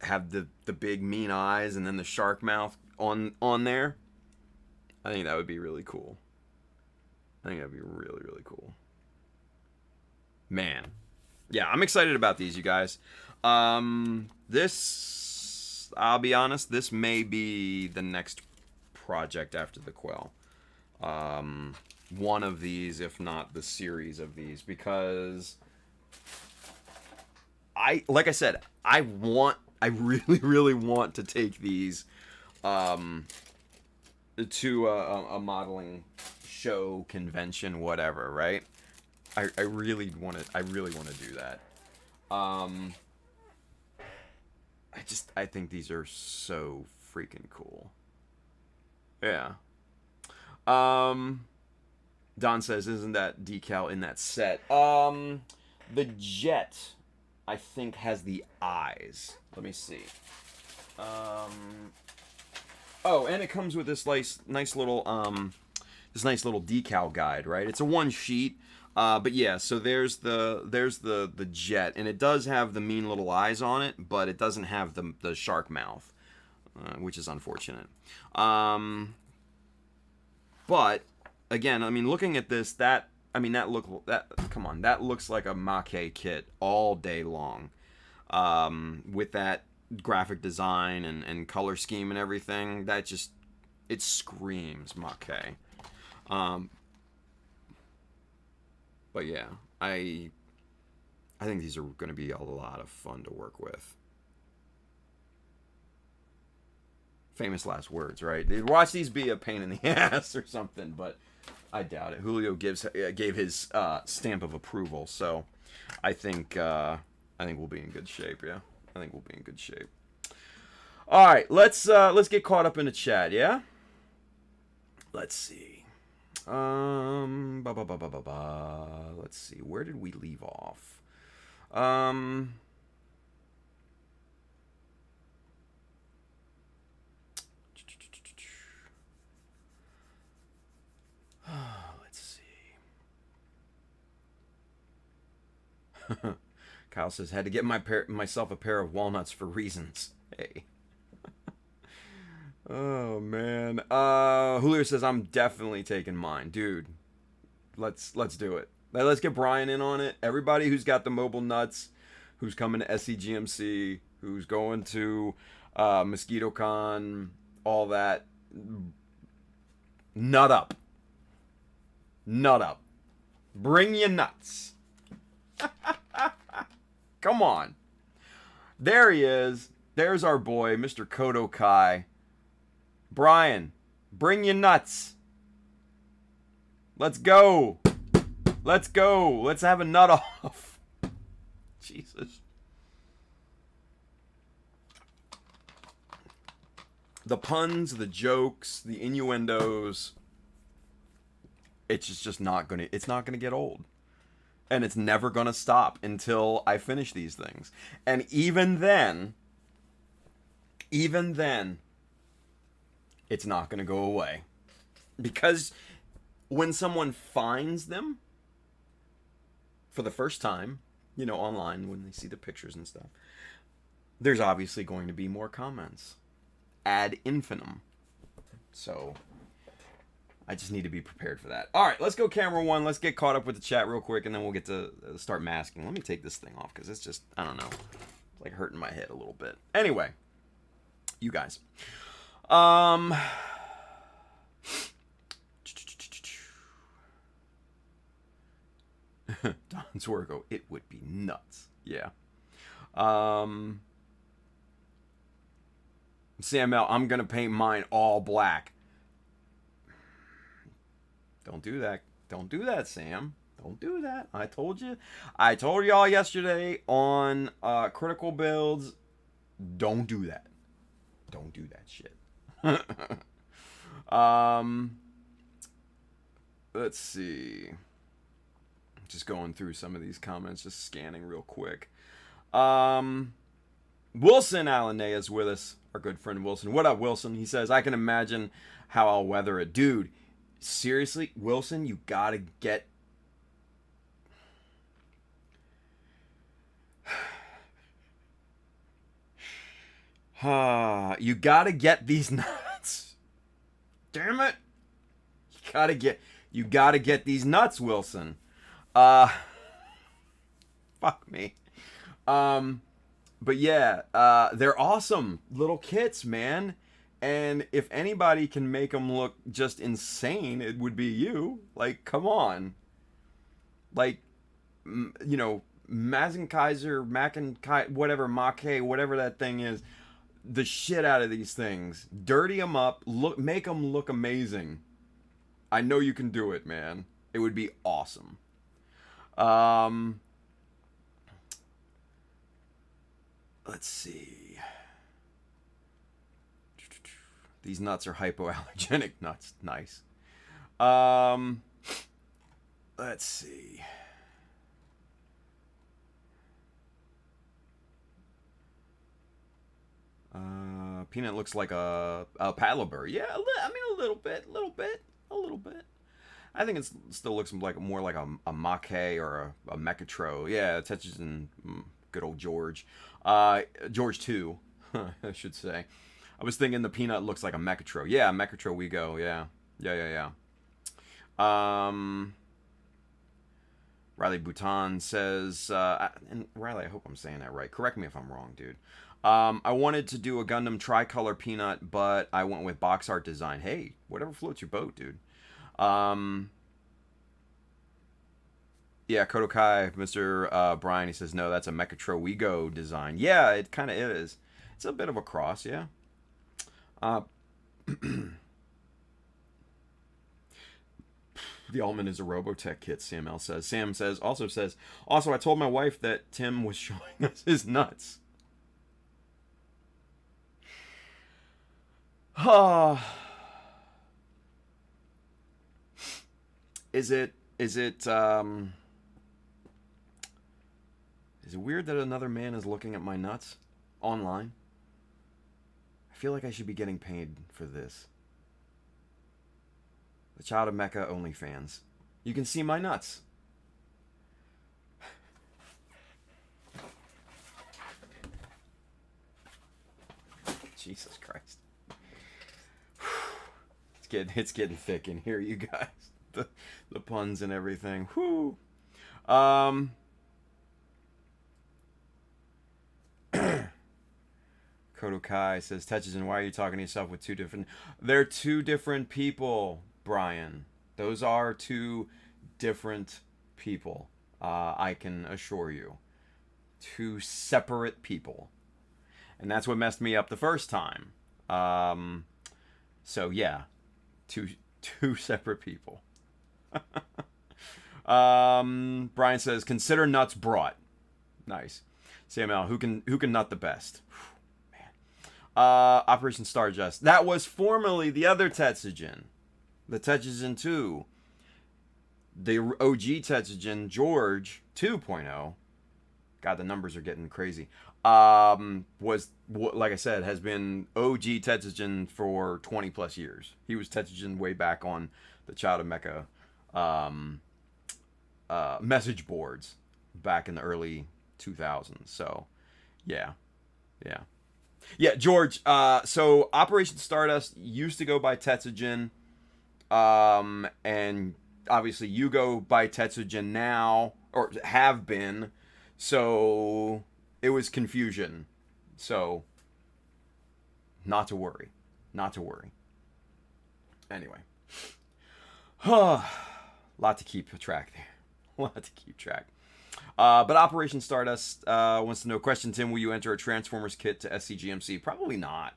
S1: Have the big mean eyes and then the shark mouth on there. I think that would be really cool. I think that'd be really, really cool. Man. Yeah, I'm excited about these, you guys. This, I'll be honest, this may be the next project after the Quell. One of these, if not the series of these, because like I said, I really, really want to take these to a modeling show, convention, whatever, right? I really want to do that. I think these are so freaking cool. Yeah. Don says, isn't that decal in that set? The jet, I think, has the eyes. Let me see. Oh, and it comes with this nice little decal guide, right? It's a one sheet. But yeah, so there's the jet, and it does have the mean little eyes on it, but it doesn't have the shark mouth, which is unfortunate. But again, I mean, looking at this, that looks like a Mache kit all day long, with that graphic design and color scheme and everything. It screams Mache. But yeah, I think these are going to be a lot of fun to work with. Famous last words, right? Watch these be a pain in the ass or something, but I doubt it. Julio gave his stamp of approval, so I think we'll be in good shape. Yeah, I think we'll be in good shape. All right, let's get caught up in the chat. Yeah, let's see. Let's see. Where did we leave off? Let's see. Kyle says, had to get myself a pair of walnuts for reasons. Hey. Oh, man. Julio says, I'm definitely taking mine. Dude, let's do it. Let's get Brian in on it. Everybody who's got the mobile nuts, who's coming to Scgmc, who's going to MosquitoCon, all that, nut up. Nut up. Bring your nuts. Come on. There he is. There's our boy, Mr. Kodo Kai. Brian, bring your nuts. Let's go. Let's go. Let's have a nut off. Jesus. The puns, the jokes, the innuendos. It's just not gonna. It's not gonna get old. And it's never gonna stop until I finish these things. And even then, it's not gonna go away. Because when someone finds them for the first time, you know, online, when they see the pictures and stuff, there's obviously going to be more comments. Ad infinitum. So I just need to be prepared for that. All right, let's go camera one. Let's get caught up with the chat real quick, and then we'll get to start masking. Let me take this thing off because it's just, I don't know, it's like hurting my head a little bit. Anyway, you guys. Don Zwergo, it would be nuts. Yeah. Sam L, I'm going to paint mine all black. Don't do that. Don't do that, Sam. Don't do that. I told you. I told y'all yesterday on Critical Builds, don't do that. Don't do that shit. Let's see. Just going through some of these comments, just scanning real quick. Wilson Alanea is with us, our good friend Wilson. What up, Wilson? He says, I can imagine how I'll weather it. Dude, seriously, Wilson, you gotta get... you gotta get these nuts. Damn it. You gotta get these nuts, Wilson. Fuck me. But yeah, they're awesome little kits, man. And if anybody can make them look just insane, it would be you. Like, come on. Like, you know, Mazenkaiser, whatever, Mackay, whatever that thing is. The shit out of these things. Dirty them up. Make them look amazing. I know you can do it, man. It would be awesome. Let's see. These nuts are hypoallergenic nuts. Nice. Let's see. Peanut looks like a paddleberry. Yeah, I mean a little bit. I think it still looks like more like a Mackay or a Mechatro. Yeah, it touches in good old George. George 2, I should say. I was thinking the Peanut looks like a Mechatro. Yeah, Mechatro we go. Yeah. Riley Bouton says, and Riley, I hope I'm saying that right. Correct me if I'm wrong, dude. I wanted to do a Gundam tricolor Peanut, but I went with box art design. Hey, whatever floats your boat, dude. Yeah, Kodokai, Mr. Brian, he says, no, that's a Mechatro Wego design. Yeah, it kind of is. It's a bit of a cross, yeah. The Almond is a Robotech kit, CML says. Sam says, also, I told my wife that Tim was showing us his nuts. Is it weird that another man is looking at my nuts online? I feel like I should be getting paid for this. The Child of Mecha OnlyFans. You can see my nuts. Jesus Christ. It's getting thick in here, you guys. The puns and everything. Whew. Kodokai says, Tetsugen, why are you talking to yourself with two different... They're two different people, Brian. Those are two different people. I can assure you. Two separate people. And that's what messed me up the first time. So, yeah. Two separate people. Brian says, consider nuts brought. Nice. Samuel, who can nut the best? Man. Operation Stardust. That was formerly the other Tetsugen. The Tetsugen 2. The OG Tetsugen, George 2.0. God, the numbers are getting crazy. Was, like I said, has been OG Tetsugen for 20 plus years. He was Tetsugen way back on the Child of Mecha message boards back in the early 2000s. So, yeah. George. So Operation Stardust used to go by Tetsugen, and obviously you go by Tetsugen now, or have been. So it was confusion. So not to worry. Anyway. Lot to keep track there. But Operation Stardust wants to know, question, Tim, will you enter a Transformers kit to Scgmc? Probably not.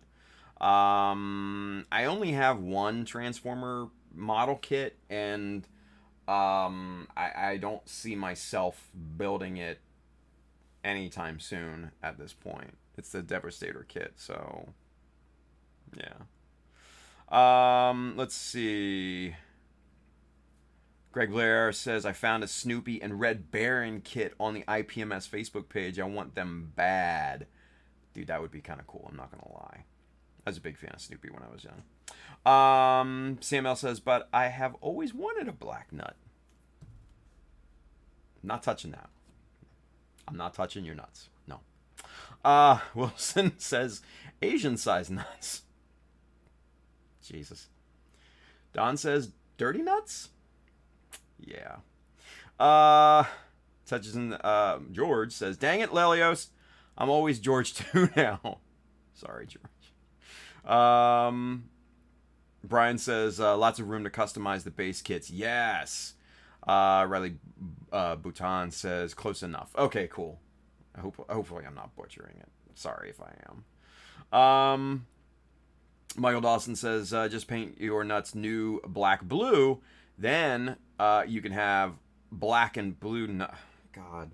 S1: I only have one Transformer model kit, and I don't see myself building it anytime soon at this point. It's the Devastator kit, so yeah. Let's see. Greg Blair says, I found a Snoopy and Red Baron kit on the IPMS Facebook page. I want them bad. Dude, that would be kind of cool. I'm not going to lie. I was a big fan of Snoopy when I was young. Sam L says, but I have always wanted a black nut. I'm not touching that. I'm not touching your nuts. No. Wilson says, Asian size nuts. Jesus. Don says, dirty nuts? Yeah. George says, dang it, Lelios. I'm always George too now. Sorry, George. Brian says, lots of room to customize the base kits. Yes. Riley Bhutan says, close enough. Okay, cool. Hopefully I'm not butchering it. Sorry if I am. Michael Dawson says, just paint your nuts new black-blue. Then you can have black and blue nut. God.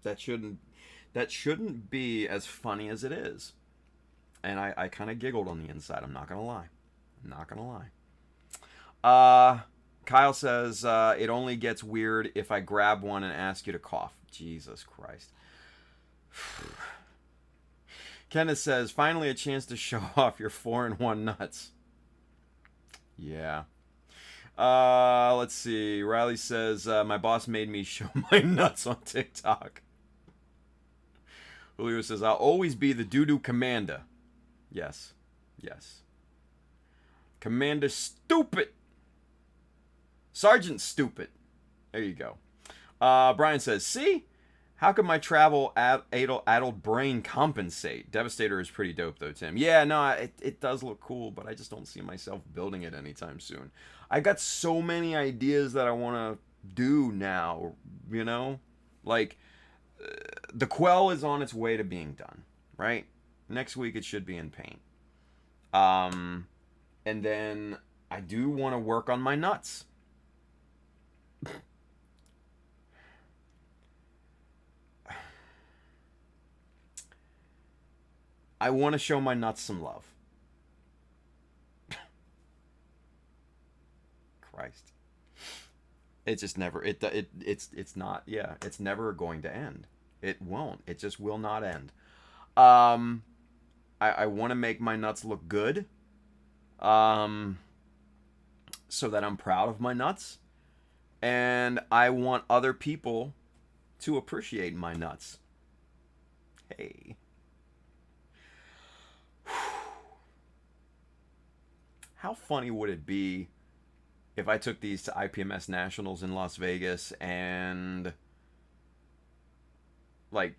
S1: That shouldn't be as funny as it is. And I kind of giggled on the inside. I'm not going to lie. Kyle says, it only gets weird if I grab one and ask you to cough. Jesus Christ. Kenneth says, finally a chance to show off your 4-in-1 nuts. Yeah. Let's see. Riley says, my boss made me show my nuts on TikTok. Julio says, I'll always be the doo-doo commander. Yes. Commander Stupid. Sergeant Stupid. There you go. Brian says, see? How could my adult brain compensate? Devastator is pretty dope, though, Tim. Yeah, no, it does look cool, but I just don't see myself building it anytime soon. I got so many ideas that I want to do now, you know? Like, the Quell is on its way to being done, right? Next week it should be in paint. And then I do want to work on my nuts. I want to show my nuts some love. Christ. It just never, it's not, yeah, it's never going to end. It won't. It just will not end. I want to make my nuts look good. So that I'm proud of my nuts. And I want other people to appreciate my nuts. Hey. how funny would it be if I took these to IPMS Nationals in Las Vegas and like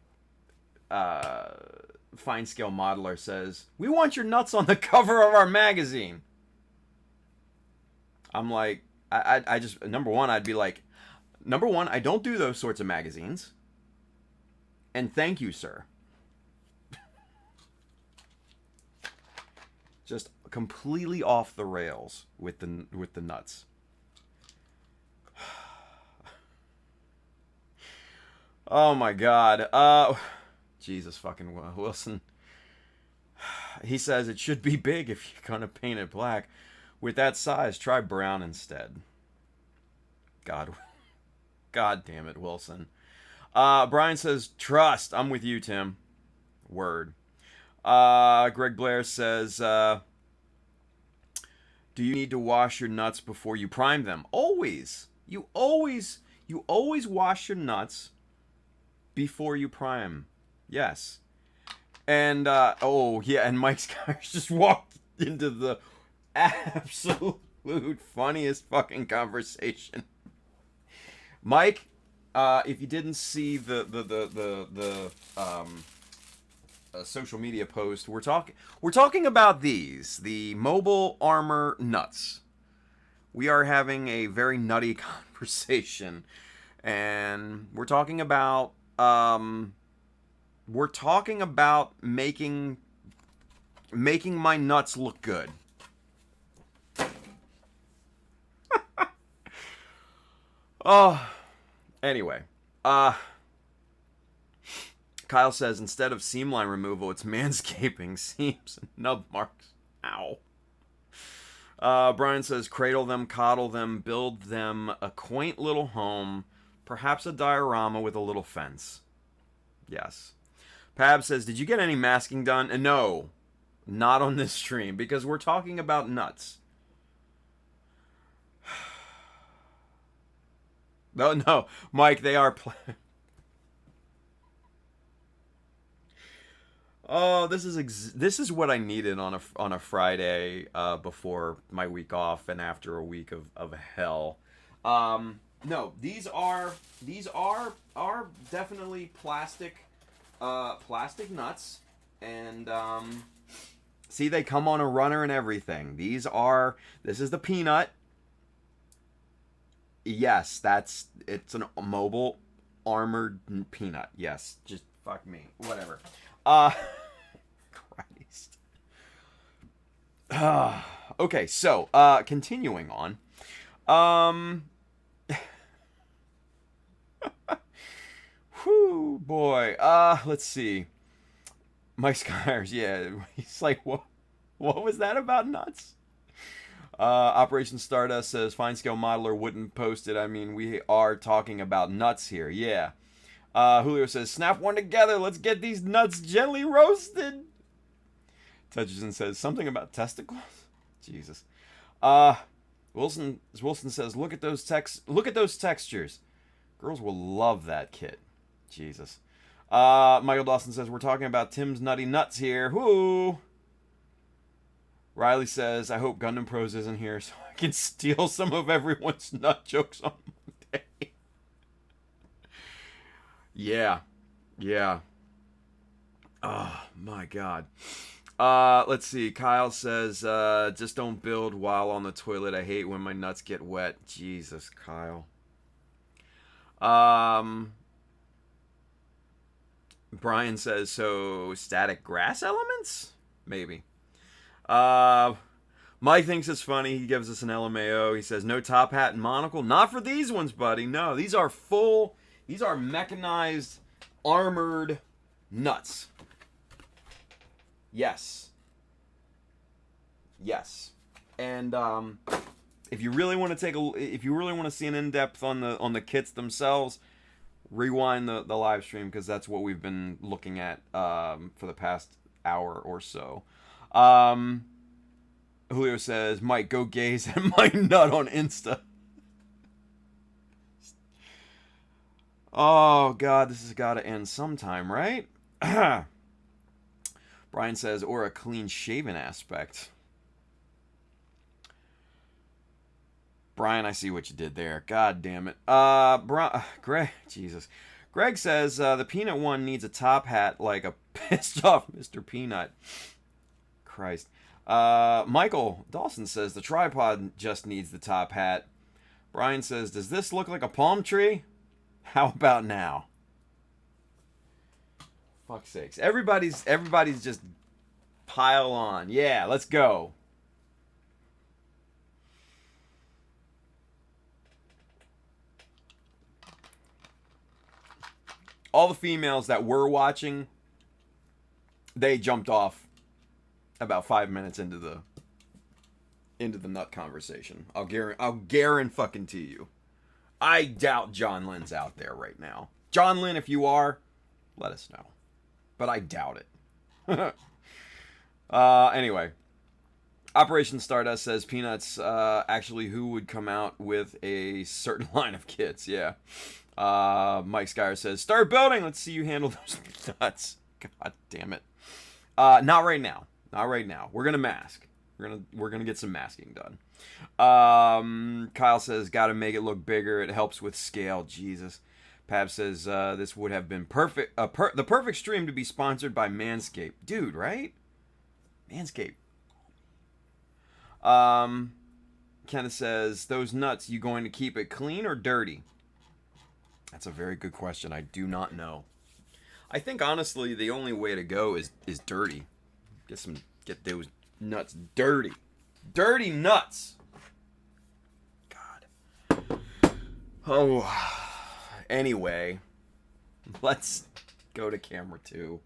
S1: Fine Scale Modeler says, "We want your nuts on the cover of our magazine." I'm like, I just, number one, I'd be like, number one, I don't do those sorts of magazines. And thank you, sir. Just completely off the rails with the nuts. Oh my God. Jesus fucking Wilson. He says it should be big if you're gonna paint it black. With that size, try brown instead. God damn it, Wilson. Brian says, trust. I'm with you, Tim. Word. Greg Blair says, do you need to wash your nuts before you prime them? Always. You always wash your nuts before you prime. Yes. And, oh, yeah, and Mike Skyers just walked into the absolute funniest fucking conversation. Mike, if you didn't see the social media post, we're talking about the mobile armor nuts. We are having a very nutty conversation, and we're talking about making my nuts look good. Oh, anyway, Kyle says, instead of seam line removal, it's manscaping, seams and nub marks. Ow. Brian says, cradle them, coddle them, build them a quaint little home, perhaps a diorama with a little fence. Yes. Pab says, did you get any masking done? And no, not on this stream, because we're talking about nuts. No, Mike, they are... Oh, this is what I needed on a Friday before my week off and after a week of hell. No, these are definitely plastic nuts, and see, they come on a runner and everything. This is the peanut. Yes, it's a mobile armored peanut. Yes, just fuck me, whatever. Christ. Okay, so continuing on. Whew, boy. Let's see. Mike Skyers, yeah, he's like, what was that about nuts? Operation Stardust says, Fine Scale Modeler wouldn't post it. I mean, we are talking about nuts here. Yeah. Julio says, snap one together. Let's get these nuts gently roasted. Toucherson says, something about testicles? Jesus. Wilson says, look at those textures. Girls will love that kit. Jesus. Michael Dawson says, we're talking about Tim's nutty nuts here. Whoo! Riley says, I hope Gundam Pros isn't here so I can steal some of everyone's nut jokes on Monday. Yeah. Oh, my God. Let's see. Kyle says, just don't build while on the toilet. I hate when my nuts get wet. Jesus, Kyle. Brian says, so static grass elements? Maybe. Mike thinks it's funny. He gives us an LMAO. He says, no top hat and monocle. Not for these ones, buddy. No, these are mechanized, armored nuts. Yes. And if you really want to see an in-depth on the kits themselves, rewind the live stream, because that's what we've been looking at for the past hour or so. Julio says, Mike, go gaze at my nut on Insta. Oh, God, this has got to end sometime, right? Brian says, or a clean-shaven aspect. Brian, I see what you did there. God damn it. Greg, Jesus. Greg says the peanut one needs a top hat like a pissed off Mr. Peanut. Christ. Michael Dawson says the tripod just needs the top hat. Brian says, does this look like a palm tree? How about now? Fuck's sakes. Everybody's just pile on. Yeah, let's go. All the females that were watching, they jumped off about 5 minutes into the nut conversation. I'll guarantee you. I doubt John Lynn's out there right now. John Lynn, if you are, let us know. But I doubt it. Anyway. Operation Stardust says Peanuts, actually who would come out with a certain line of kits. Yeah. Mike Skyer says, start building. Let's see you handle those nuts. God damn it. Not right now. Not right now. We're gonna mask. We're gonna get some masking done. Kyle says, gotta make it look bigger. It helps with scale. Jesus. Pab says, this would have been perfect. The perfect stream to be sponsored by Manscaped. Dude, right? Manscaped. Kenneth says, those nuts, you going to keep it clean or dirty? That's a very good question. I do not know. I think honestly the only way to go is dirty. Get those nuts dirty. Dirty nuts. God. Oh. Anyway, let's go to camera 2.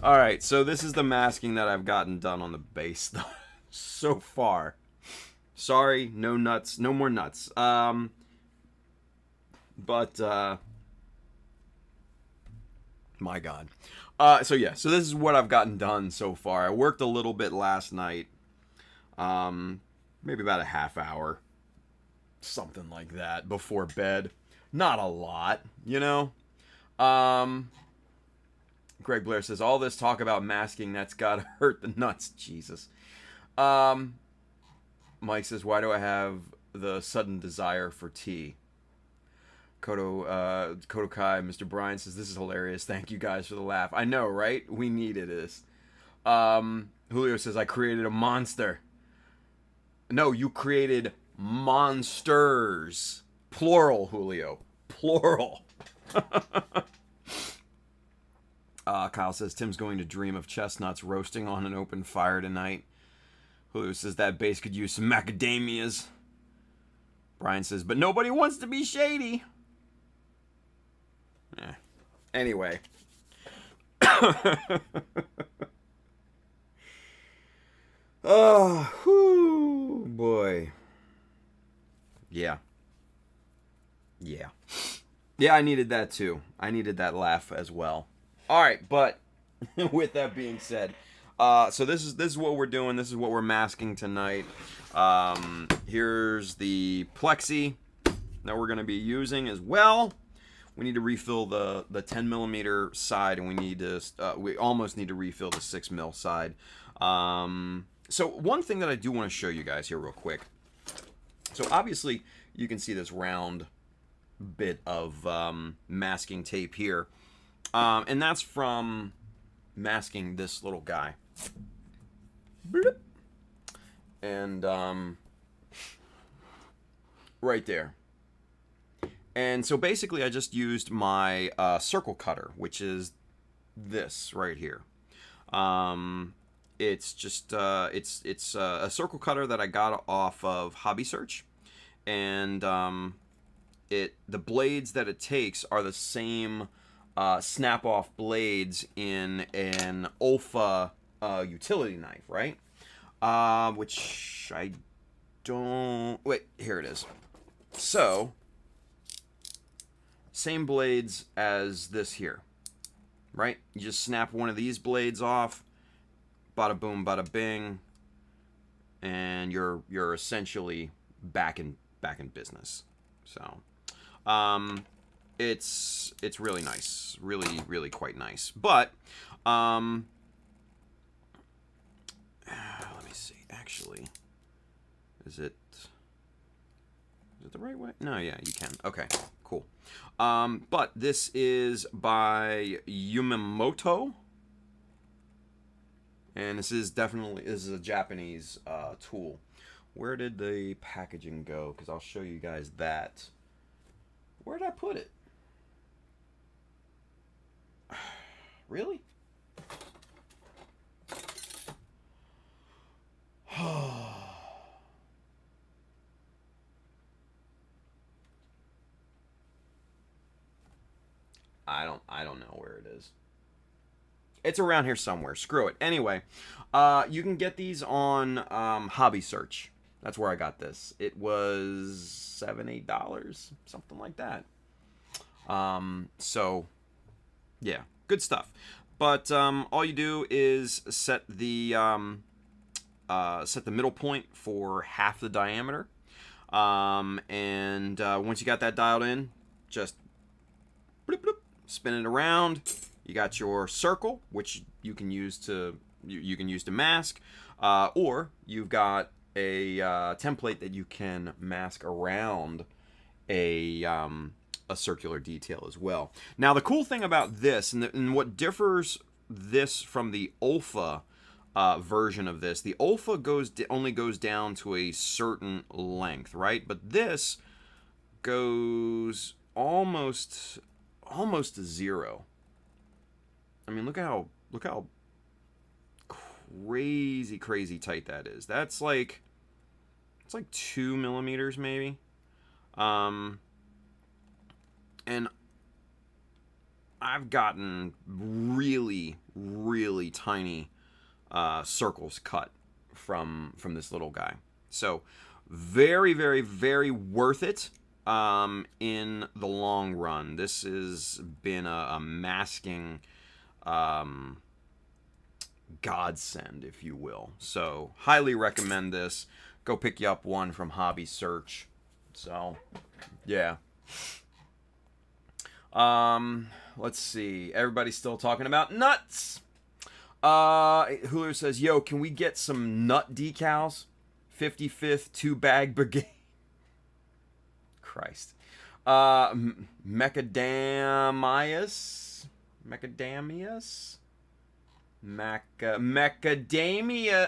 S1: All right, so this is the masking that I've gotten done on the base so far. Sorry, no nuts, no more nuts. But my God. So yeah, so this is what I've gotten done so far. I worked a little bit last night. Maybe about a half hour. Something like that before bed. Not a lot, you know? Greg Blair says, all this talk about masking, that's gotta hurt the nuts. Jesus. Mike says, why do I have the sudden desire for tea? Kodokai, Mr. Bryan says, this is hilarious. Thank you guys for the laugh. I know, right? We needed this. Julio says, I created a monster. No, you created monsters. Plural, Julio. Plural. Kyle says, Tim's going to dream of chestnuts roasting on an open fire tonight. Julio says, that base could use some macadamias. Brian says, but nobody wants to be shady. Anyway. Oh, whoo, boy. Yeah. Yeah. Yeah, I needed that too. I needed that laugh as well. All right, but with that being said, so this is what we're doing. This is what we're masking tonight. Here's the plexi that we're going to be using as well. We need to refill the 10 millimeter side, and we almost need to refill the 6 mil side. So one thing that I do want to show you guys here real quick. So obviously you can see this round bit of masking tape here, and that's from masking this little guy. And right there. And so basically I just used my circle cutter, which is this right here. It's just it's a circle cutter that I got off of Hobby Search, and the blades that it takes are the same snap-off blades in an Olfa utility knife, right? Which I don't... Wait, here it is. So, same blades as this here, right? You just snap one of these blades off, bada boom, bada bing, and you're essentially back in business. So, it's really nice, really quite nice. But let me see. Actually, Is it the right way? No, yeah, you can. Okay, cool. But this is by Yumemoto. And this is a Japanese tool. Where did the packaging go? Because I'll show you guys that. Where did I put it? Really? I don't know where it is. It's around here somewhere. Screw it. Anyway, you can get these on Hobby Search. That's where I got this. It was $7, $8, something like that. So, yeah, good stuff. But all you do is set the middle point for half the diameter, and once you got that dialed in, just bloop, bloop, spin it around. You got your circle, which you can use to mask, or you've got a template that you can mask around a circular detail as well. Now, the cool thing about this, and what differs this from the Olfa version of this, the Olfa only goes down to a certain length, right? But this goes almost to zero. I mean, look how crazy tight that is. That's like, it's like 2 millimeters maybe. And I've gotten really tiny circles cut from this little guy. So very worth it in the long run. This has been a masking godsend, if you will. So highly recommend this. Go pick you up one from Hobby Search. So yeah. Let's see. Everybody's still talking about nuts. Hulu says, yo, can we get some nut decals? 55th 2-bag brigade. Christ. Macadamia.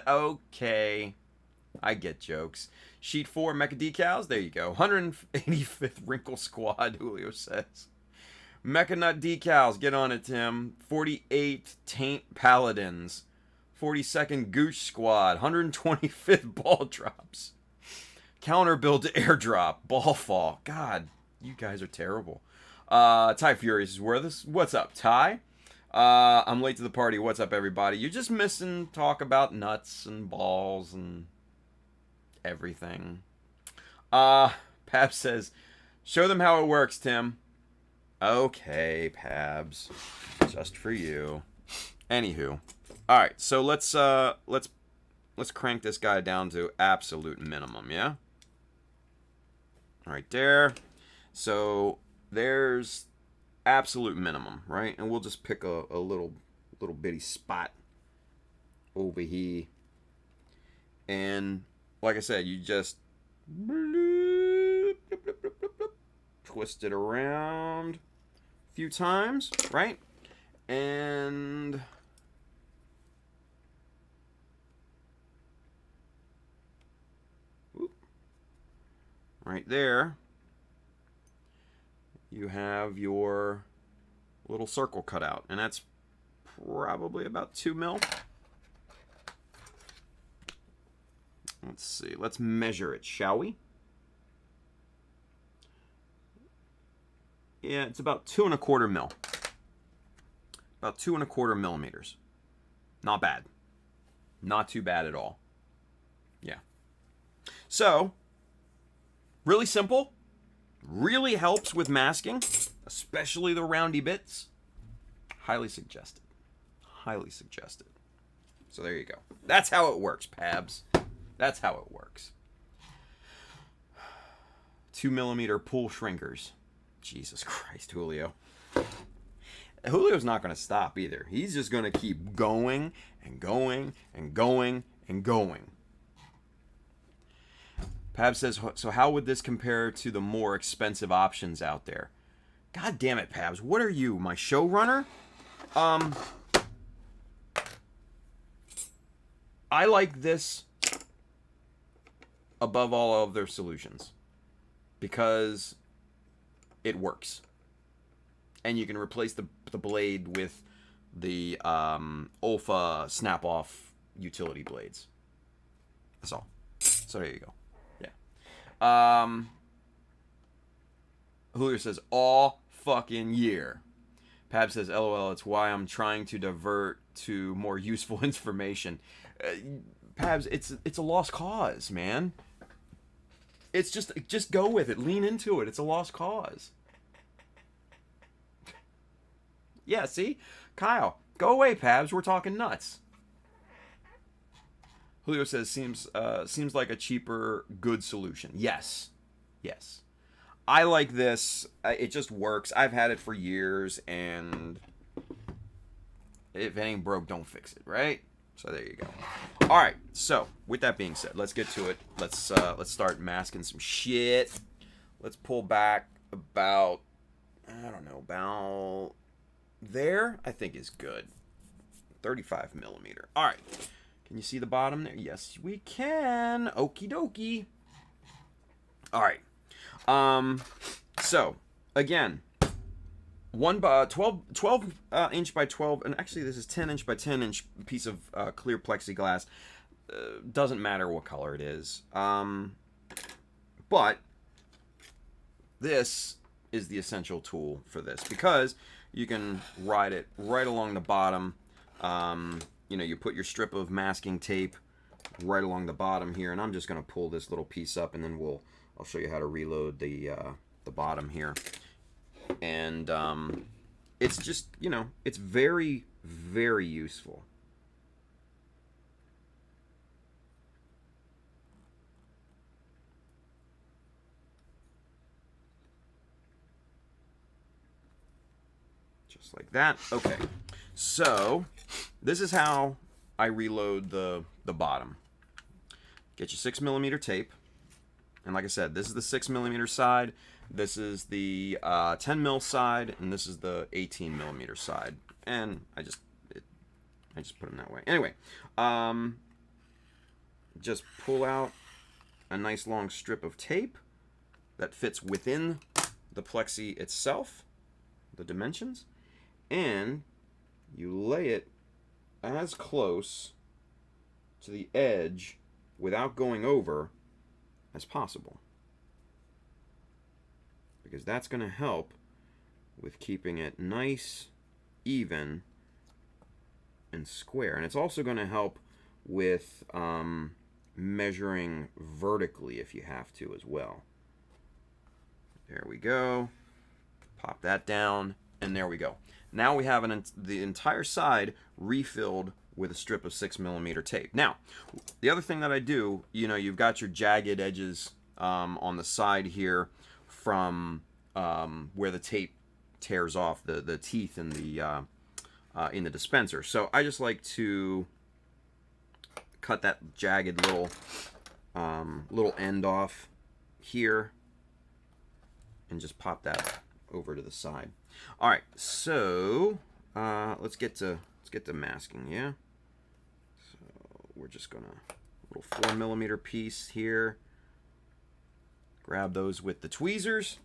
S1: Okay. I get jokes. Sheet 4 Mecha Decals. There you go. 185th Wrinkle Squad, Julio says. Mecha Nut Decals. Get on it, Tim. 48th Taint Paladins. 42nd Gooch Squad. 125th Ball Drops. Counter build to airdrop. Ball fall. God, you guys are terrible. Ty Furious is where this. What's up, Ty? I'm late to the party. What's up, everybody? You're just missing talk about nuts and balls and everything. Pab says, show them how it works, Tim. Okay, Pabs. Just for you. Anywho. Alright, so let's crank this guy down to absolute minimum, yeah? Right there. So there's absolute minimum, right? And we'll just pick a little bitty spot over here. And like I said, you just bloop, bloop, bloop, bloop, bloop, bloop, twist it around a few times, right? And right there, you have your little circle cut out, and that's probably about 2 mil. Let's see. Let's measure it, shall we? Yeah, it's about 2¼ mil. About 2¼ millimeters. Not bad. Not too bad at all. Yeah. So, really simple. Really helps with masking, especially the roundy bits. Highly suggested. Highly suggested. So there you go. That's how it works, Pabs. That's how it works. 2 millimeter pool shrinkers. Jesus Christ, Julio. Julio's not going to stop either. He's just going to keep going and going and going and going. Pab says, so how would this compare to the more expensive options out there? God damn it, Pabs. What are you, my showrunner? I like this above all of their solutions because it works. And you can replace the blade with the Olfa snap-off utility blades. That's all. So there you go. Yeah. Julio says, all fucking year. Pab says, LOL, it's why I'm trying to divert to more useful information. Pabs, it's a lost cause, man. It's just go with it. Lean into it. It's a lost cause. Yeah, see? Kyle, go away, Pabs. We're talking nuts. Julio says, seems like a cheaper, good solution. Yes. Yes. I like this. It just works. I've had it for years, and if it ain't broke, don't fix it, right? So there you go. All right. So with that being said, let's get to it. Let's start masking some shit. Let's pull back about, I don't know, about there. I think is good. 35 millimeter. All right. Can you see the bottom there? Yes, we can. Okie dokie. All right. So again, 12 inch by 12, and actually this is 10 inch by 10 inch piece of clear plexiglass. Doesn't matter what color it is. But this is the essential tool for this because you can ride it right along the bottom. You know, you put your strip of masking tape right along the bottom here, and I'm just going to pull this little piece up, and then I'll show you how to reload the bottom here. And it's just, you know, it's very, very useful. Just like that. Okay. So this is how I reload the bottom. Get your 6 millimeter tape. And like I said, this is the 6 millimeter side. This is the 10 mil side, and this is the 18 millimeter side. And I just put them that way. Anyway, just pull out a nice long strip of tape that fits within the plexi itself, the dimensions, and you lay it as close to the edge without going over as possible, because that's going to help with keeping it nice, even, and square. And it's also going to help with measuring vertically if you have to as well. There we go. Pop that down, and there we go. Now we have the entire side refilled with a strip of 6 millimeter tape. Now, the other thing that I do, you know, you've got your jagged edges on the side here from where the tape tears off the teeth in the dispenser. So I just like to cut that jagged little end off here and just pop that over to the side. All right, so let's get to masking. Yeah. So we're just gonna little 4 millimeter piece here. Grab those with the tweezers.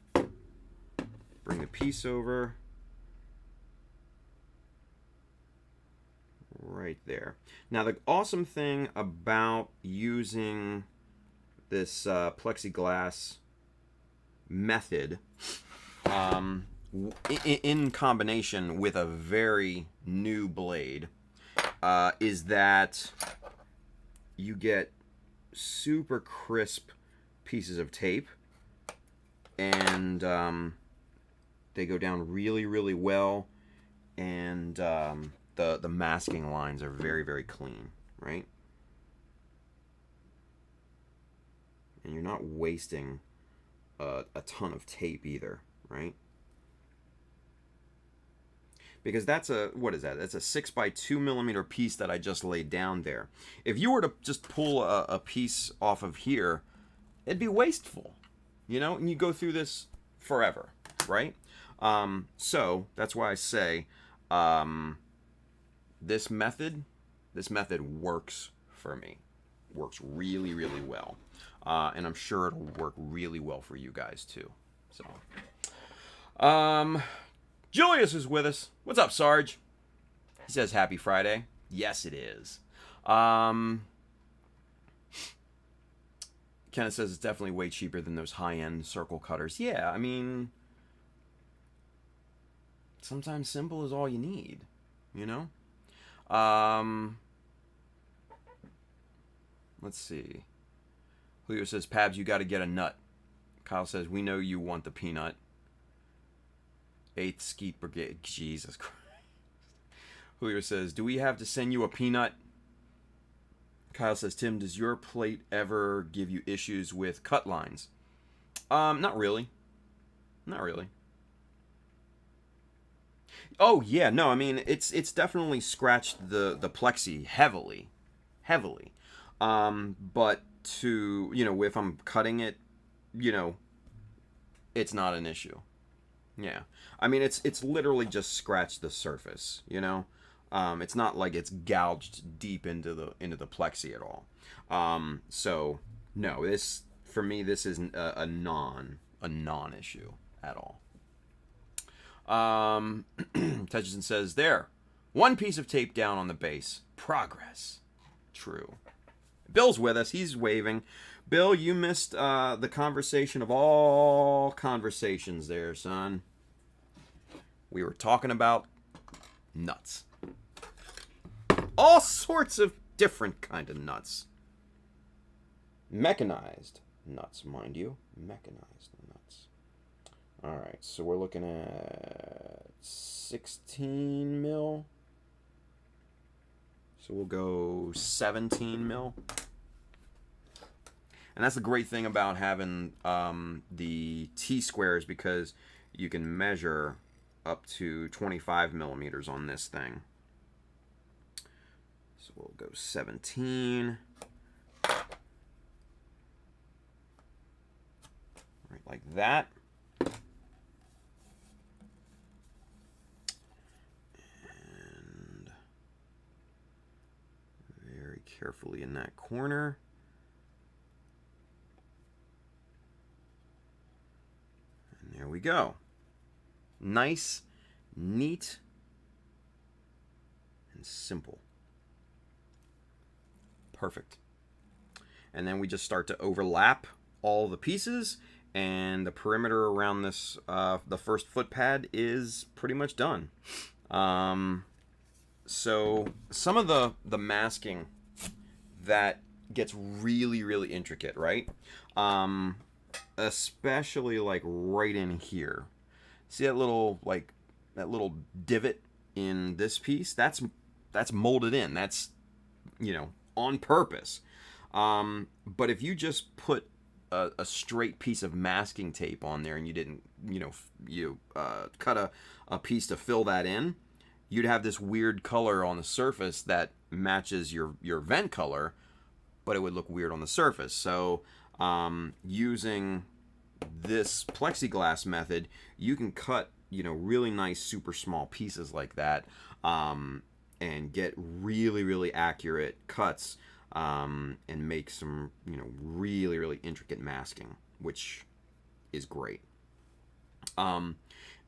S1: Bring the piece over. Right there. Now the awesome thing about using this plexiglass method in combination with a very new blade is that you get super crisp pieces of tape, and they go down really, really well, and the masking lines are very, very clean, right? And you're not wasting a ton of tape either, right? Because that's what is that? That's a 6 by 2 millimeter piece that I just laid down there. If you were to just pull a piece off of here, it'd be wasteful, you know, and you go through this forever, right? So that's why I say this method works for me. Works really, really well. And I'm sure it'll work really well for you guys too. So, Julius is with us. What's up, Sarge? He says happy Friday. Yes, it is. Kenneth says it's definitely way cheaper than those high-end circle cutters. Yeah, I mean, sometimes simple is all you need, you know? Let's see. Julio says, Pabs, you got to get a nut. Kyle says, we know you want the peanut. 8th Skeet Brigade. Jesus Christ. Julio says, do we have to send you a peanut? Kyle says, Tim, does your plate ever give you issues with cut lines? Not really. Not really. Oh, yeah, no, I mean, it's definitely scratched the plexi heavily. But to, you know, if I'm cutting it, you know, it's not an issue. Yeah. I mean, it's literally just scratched the surface, you know? It's not like it's gouged deep into the plexi at all. So no, this, for me, this isn't a non-issue at all. Tetchison says, there, one piece of tape down on the base. Progress. True. Bill's with us. He's waving. Bill, you missed the conversation of all conversations there, son. We were talking about nuts. All sorts of different kind of nuts. Mechanized nuts, mind you. Mechanized nuts. Alright, so we're looking at 16 mil. So we'll go 17 mil. And that's the great thing about having the T-squares, because you can measure up to 25 millimeters on this thing. So we'll go 17. Right, like that. And very carefully in that corner. And there we go. Nice, neat, and simple. Perfect. And then we just start to overlap all the pieces, and the perimeter around this, the first foot pad is pretty much done. So some of the masking that gets really, really intricate, right? Especially like right in here. See that little divot in this piece? That's molded in. That's, you know, on purpose. But if you just put a straight piece of masking tape on there and you didn't, you know, cut a piece to fill that in, you'd have this weird color on the surface that matches your vent color, but it would look weird on the surface. So using this plexiglass method, you can cut, you know, really nice super small pieces like that, and get really, really accurate cuts, and make some, you know, really, really intricate masking, which is great. And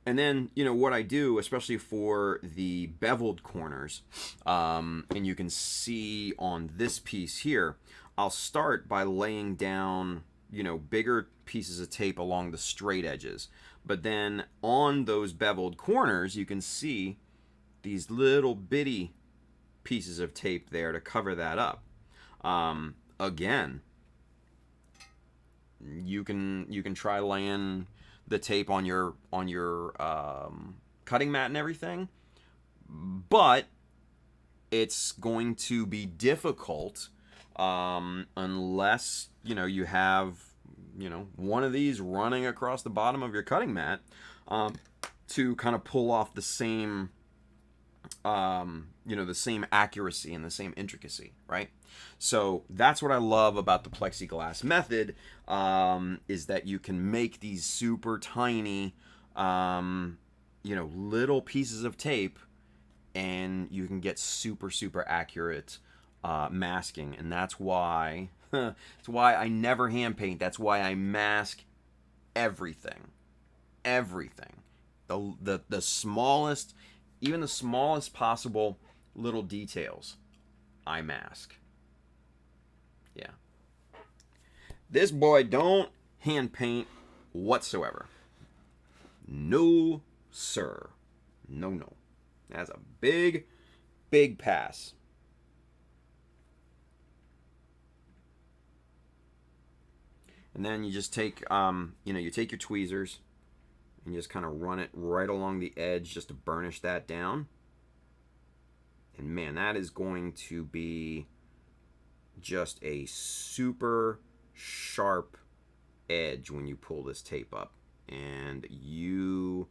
S1: then, you know, what I do, especially for the beveled corners, and you can see on this piece here, I'll start by laying down, you know, bigger pieces of tape along the straight edges. But then on those beveled corners, you can see these little bitty pieces of tape there to cover that up. Again, you can try laying the tape on your cutting mat and everything, but it's going to be difficult unless, you know, you have, you know, one of these running across the bottom of your cutting mat to kind of pull off the same the same accuracy and the same intricacy, right? So that's what I love about the plexiglass method, is that you can make these super tiny, little pieces of tape, and you can get super, super accurate masking. And that's why, that's why I never hand paint. That's why I mask everything. Everything. The smallest, even the smallest possible little details, I mask. Yeah. This boy don't hand paint whatsoever. No, sir. No, no. That's a big, big pass. And then you just take, you take your tweezers and you just kind of run it right along the edge just to burnish that down. And man, that is going to be just a super sharp edge when you pull this tape up. And you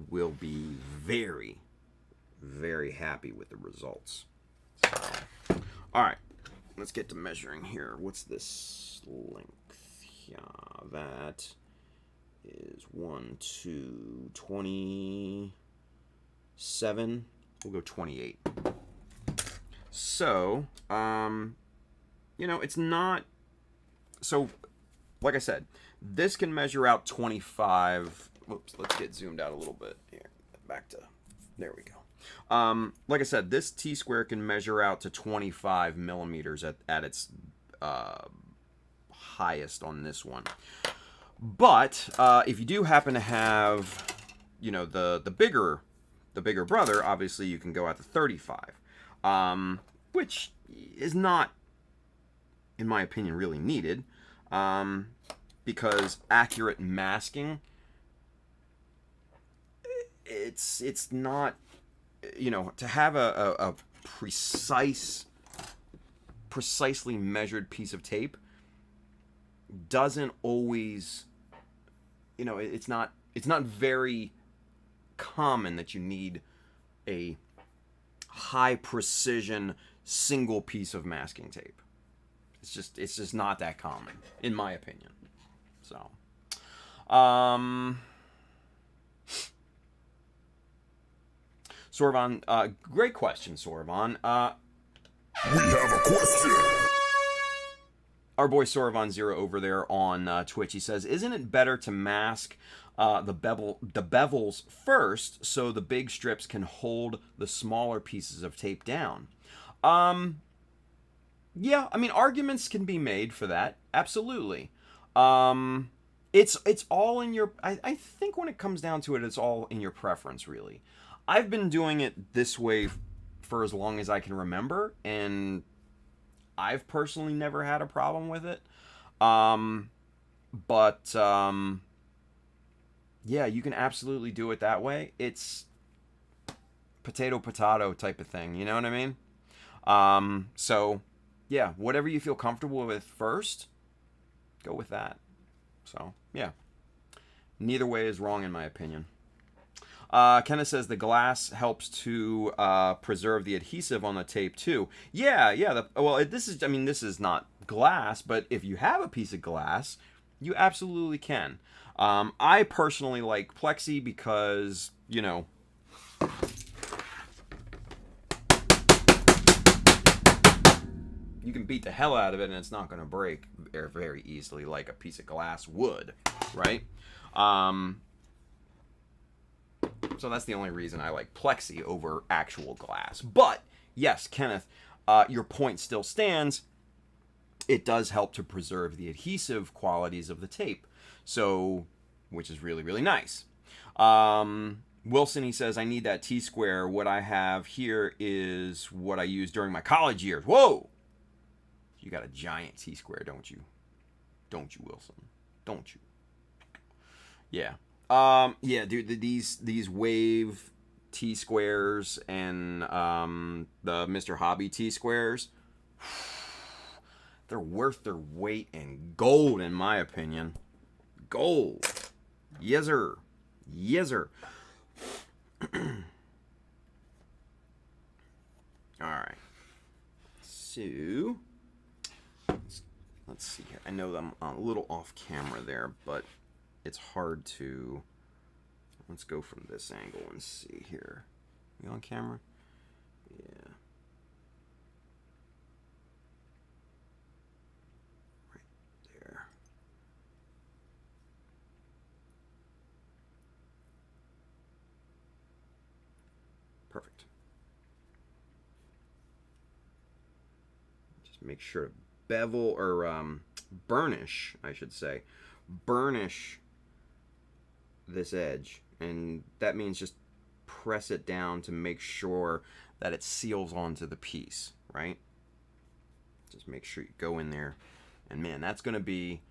S1: will be very, very happy with the results. So, all right, let's get to measuring here. What's this length? Yeah, that is 27. We'll go 28. So, it's not. So, like I said, this can measure out 25. Whoops, let's get zoomed out a little bit here. Back to, there we go. Like I said, this T-square can measure out to 25 millimeters at its highest on this one. But if you do happen to have, the bigger brother, obviously you can go out to 35, which is not, in my opinion, really needed, because accurate masking, it's not, to have a precisely measured piece of tape doesn't always, it's not very common that you need a high precision single piece of masking tape. It's just not that common, in my opinion. So, Sorvan, great question, Sorvan.
S2: We have a question.
S1: Our boy Sorvan Zero over there on Twitch, he says, "Isn't it better to mask the bevels first so the big strips can hold the smaller pieces of tape down?" Yeah, I mean, arguments can be made for that. Absolutely. It's all in your. I think when it comes down to it, it's all in your preference, really. I've been doing it this way for as long as I can remember, and I've personally never had a problem with it. Yeah, you can absolutely do it that way. It's potato type of thing, you know what I mean? So yeah, whatever you feel comfortable with first, go with that. So yeah, neither way is wrong in my opinion. Kenneth says the glass helps to preserve the adhesive on the tape too. Yeah. This is not glass, but if you have a piece of glass, you absolutely can. I personally like plexi because, you can beat the hell out of it and it's not going to break very easily like a piece of glass would, right? So that's the only reason I like plexi over actual glass. But yes, Kenneth, your point still stands. It does help to preserve the adhesive qualities of the tape, so, which is really, really nice. Wilson, he says, I need that T-square. What I have here is what I used during my college years. Whoa! You got a giant T-square, don't you? Don't you, Wilson? Don't you? Yeah. Yeah, dude, these Wave T-squares and the Mr. Hobby T-squares, they're worth their weight in gold, in my opinion. Gold. Yes, sir. Yes, sir. All right. So let's see here. I know that I'm a little off camera there, but it's hard to. Let's go from this angle and see here. You on camera? Yeah. Right there. Perfect. Just make sure to bevel or burnish, I should say. Burnish this edge, and that means just press it down to make sure that it seals onto the piece, right? Just make sure you go in there, and man, that's gonna be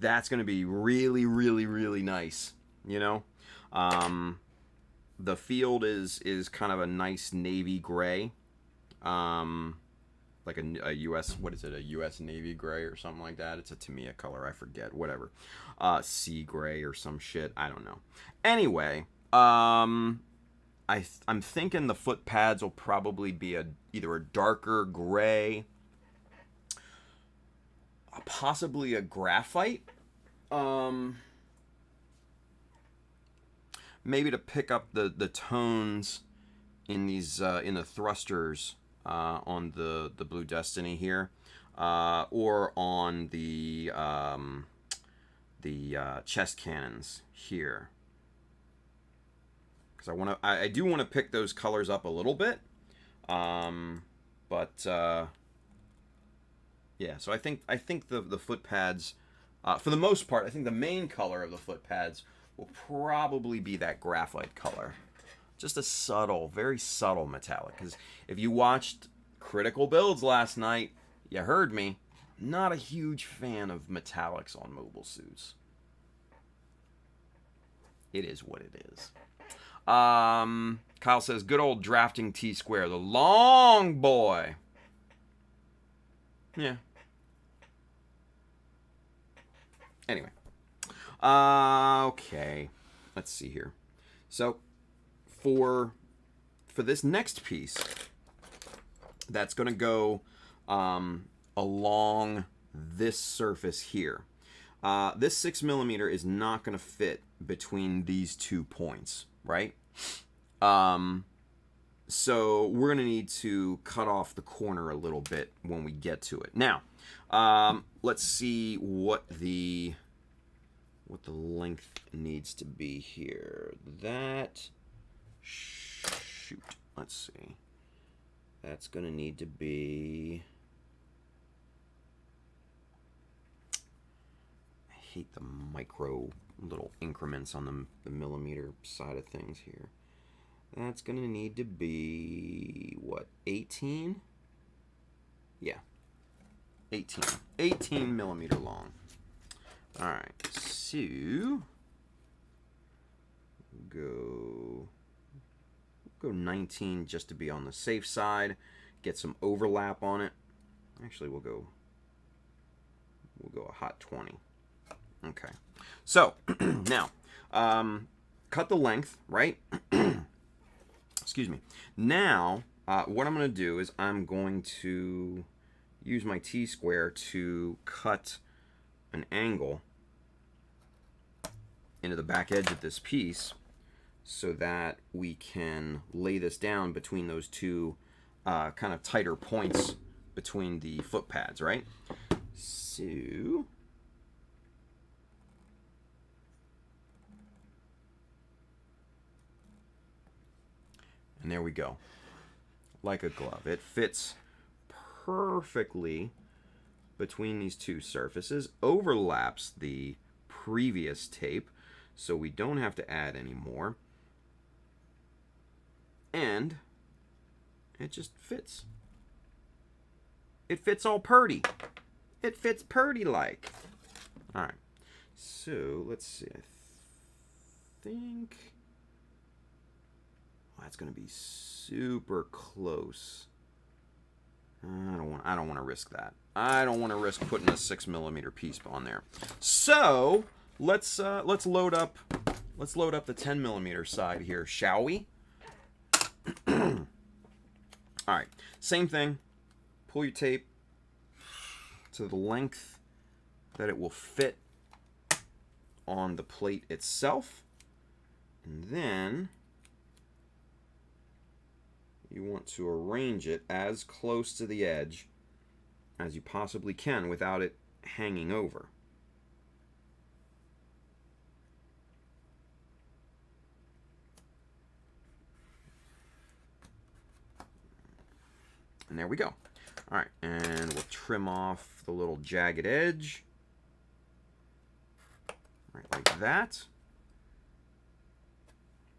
S1: really, really, really nice, you know. The field is kind of a nice navy gray, like a US, what is it, a US Navy gray or something like that. It's a Tamiya color, I forget, whatever. Sea gray or some shit, I don't know. Anyway, I'm thinking the foot pads will probably be either a darker gray, possibly a graphite, maybe to pick up the tones in these in the thrusters on the Blue Destiny here, or on the chest cannons here, because I do want to pick those colors up a little bit, but yeah. So I think the foot pads, for the most part, I think the main color of the foot pads will probably be that graphite color. Just a subtle, very subtle metallic. Because if you watched Critical Builds last night, you heard me. Not a huge fan of metallics on mobile suits. It is what it is. Kyle says, good old drafting T-square, the long boy. Yeah. Anyway. Okay. Let's see here. So, for this next piece, that's going to go along this surface here. This 6mm is not going to fit between these 2 points, right? So we're going to need to cut off the corner a little bit when we get to it. Now, let's see what the length needs to be here. That, shoot, let's see. That's going to need to be, I hate the micro little increments on the millimeter side of things here. That's going to need to be, what, 18? Yeah, 18 millimeter long. All right, so go 19 just to be on the safe side, get some overlap on it. Actually, we'll go a hot 20. Okay, so now cut the length, right? Excuse me. Now what I'm going to do is I'm going to use my T-square to cut an angle into the back edge of this piece so that we can lay this down between those two kind of tighter points between the foot pads, right? So, and there we go. Like a glove. It fits perfectly between these two surfaces, overlaps the previous tape, so we don't have to add any more, and it just fits. It fits all purty. It fits purty like. All right, so let's see. I think that's going to be super close. I don't want to risk that. I don't want to risk putting a 6mm piece on there. So let's load up the 10mm side here, shall we? All right, same thing. Pull your tape to the length that it will fit on the plate itself. And then you want to arrange it as close to the edge as you possibly can without it hanging over. And there we go. All right, and we'll trim off the little jagged edge. Right, like that.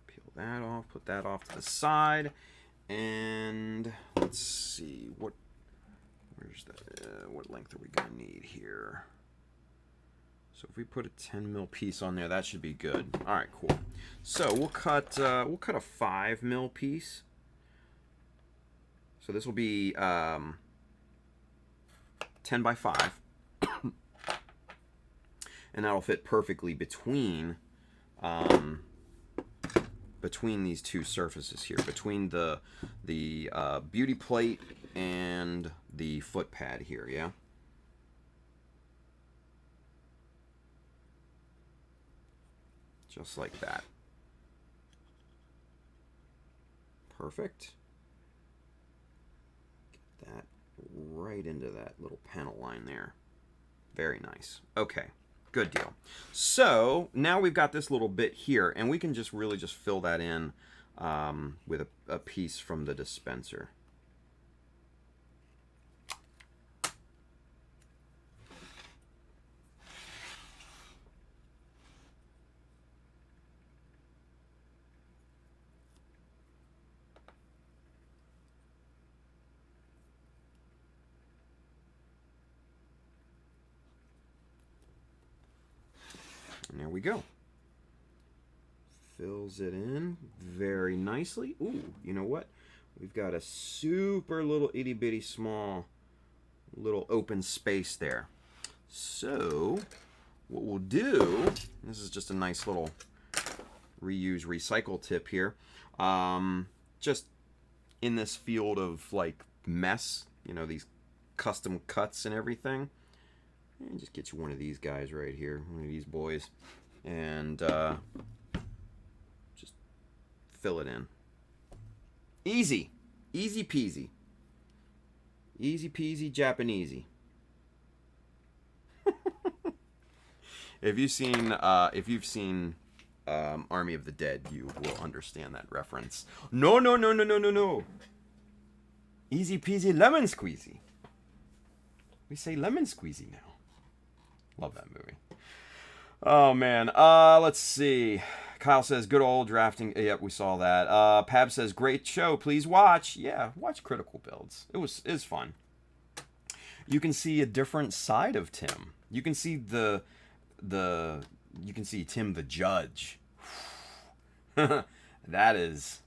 S1: Peel that off, put that off to the side. And let's see, what length are we gonna need here? So if we put a 10 mil piece on there, that should be good. All right, cool. So we'll cut a 5 mil piece. So this will be 10 by 5. And that'll fit perfectly between these two surfaces here, between the beauty plate and the foot pad here, yeah? Just like that. Perfect. Get that right into that little panel line there. Very nice. Okay. Good deal. So now we've got this little bit here, and we can just really just fill that in with a piece from the dispenser. And there we go. Fills it in very nicely. Ooh, you know what? We've got a super little itty bitty small little open space there. So what we'll do, this is just a nice little reuse recycle tip here. Just in this field of like mess, you know, these custom cuts and everything. And just get you one of these guys right here, one of these boys, and just fill it in. Easy, easy peasy, easy peasy Japanesey. If you've seen Army of the Dead, you will understand that reference. No. Easy peasy lemon squeezy. We say lemon squeezy now. Love that movie. Oh, man. Let's see. Kyle says, good old drafting. Yep, we saw that. Pab says, great show. Please watch. Yeah, watch Critical Builds. It's fun. You can see a different side of Tim. You can see you can see Tim the judge. That is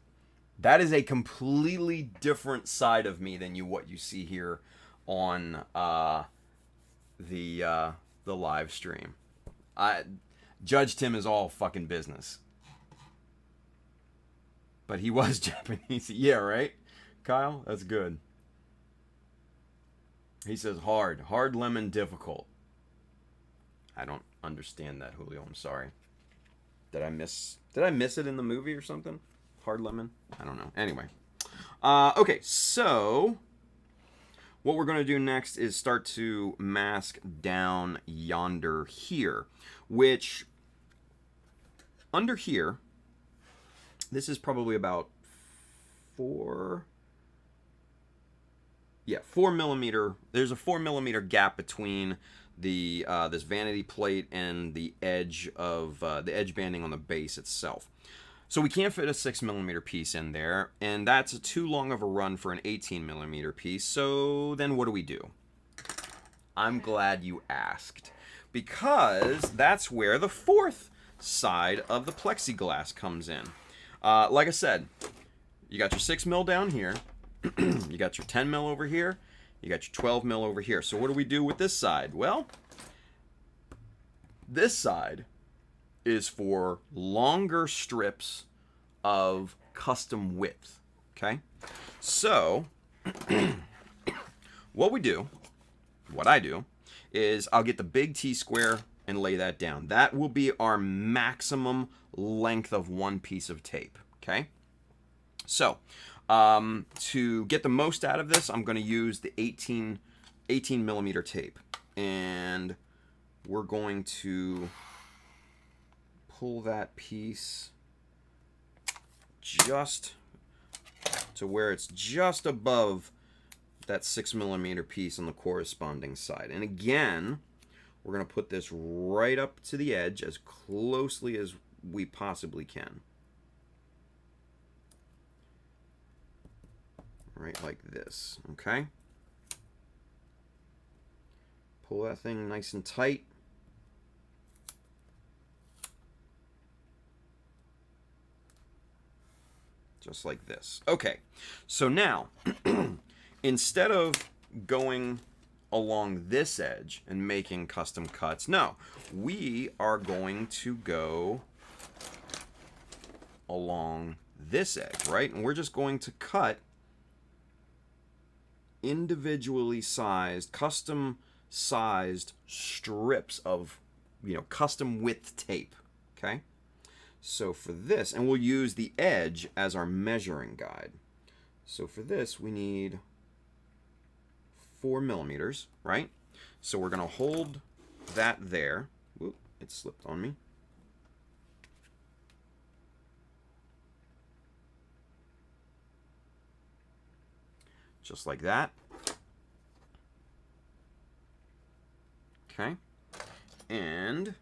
S1: a completely different side of me than what you see here on the live stream. Judge Tim is all fucking business. But he was Japanese. Yeah, right? Kyle? That's good. He says hard lemon difficult. I don't understand that, Julio. I'm sorry. Did I miss it in the movie or something? Hard lemon? I don't know. Anyway. Okay, so what we're going to do next is start to mask down yonder here, which under here, this is probably about 4 millimeter. There's a 4 millimeter gap between the this vanity plate and the edge of the edge banding on the base itself. So we can't fit a 6 millimeter piece in there, and that's too long of a run for an 18 millimeter piece. So then what do we do? I'm glad you asked, because that's where the fourth side of the plexiglass comes in. Like I said, you got your 6 mil down here, you got your 10 mil over here, you got your 12 mil over here. So what do we do with this side? Well, this side is for longer strips of custom width, okay? So what I do, is I'll get the big T-square and lay that down. That will be our maximum length of one piece of tape, okay? So, to get the most out of this, I'm going to use the 18 millimeter tape. And we're going to pull that piece just to where it's just above that 6 millimeter piece on the corresponding side. And again, we're going to put this right up to the edge as closely as we possibly can. Right like this, okay? Pull that thing nice and tight. Just like this. Okay, so now, instead of going along this edge and making custom cuts, no, we are going to go along this edge, right? And we're just going to cut individually sized, custom sized strips of, custom width tape, okay? So for this, and we'll use the edge as our measuring guide. So for this, we need 4 millimeters, right? So we're going to hold that there. Whoop, it slipped on me. Just like that. Okay. And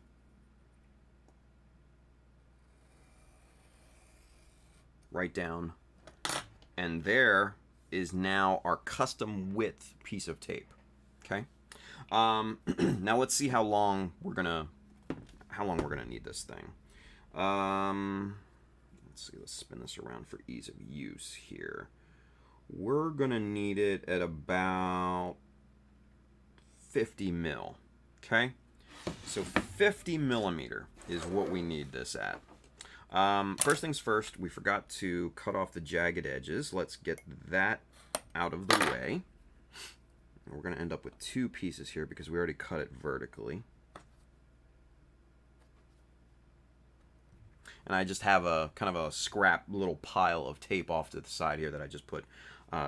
S1: right down. And there is now our custom width piece of tape. Okay. Now let's see how long we're gonna need this thing. Let's see. Let's spin this around for ease of use here. We're gonna need it at about 50 mil. Okay. So 50 millimeter is what we need this at. First things first, we forgot to cut off the jagged edges. Let's get that out of the way. We're going to end up with 2 pieces here because we already cut it vertically. And I just have a kind of a scrap little pile of tape off to the side here that I just put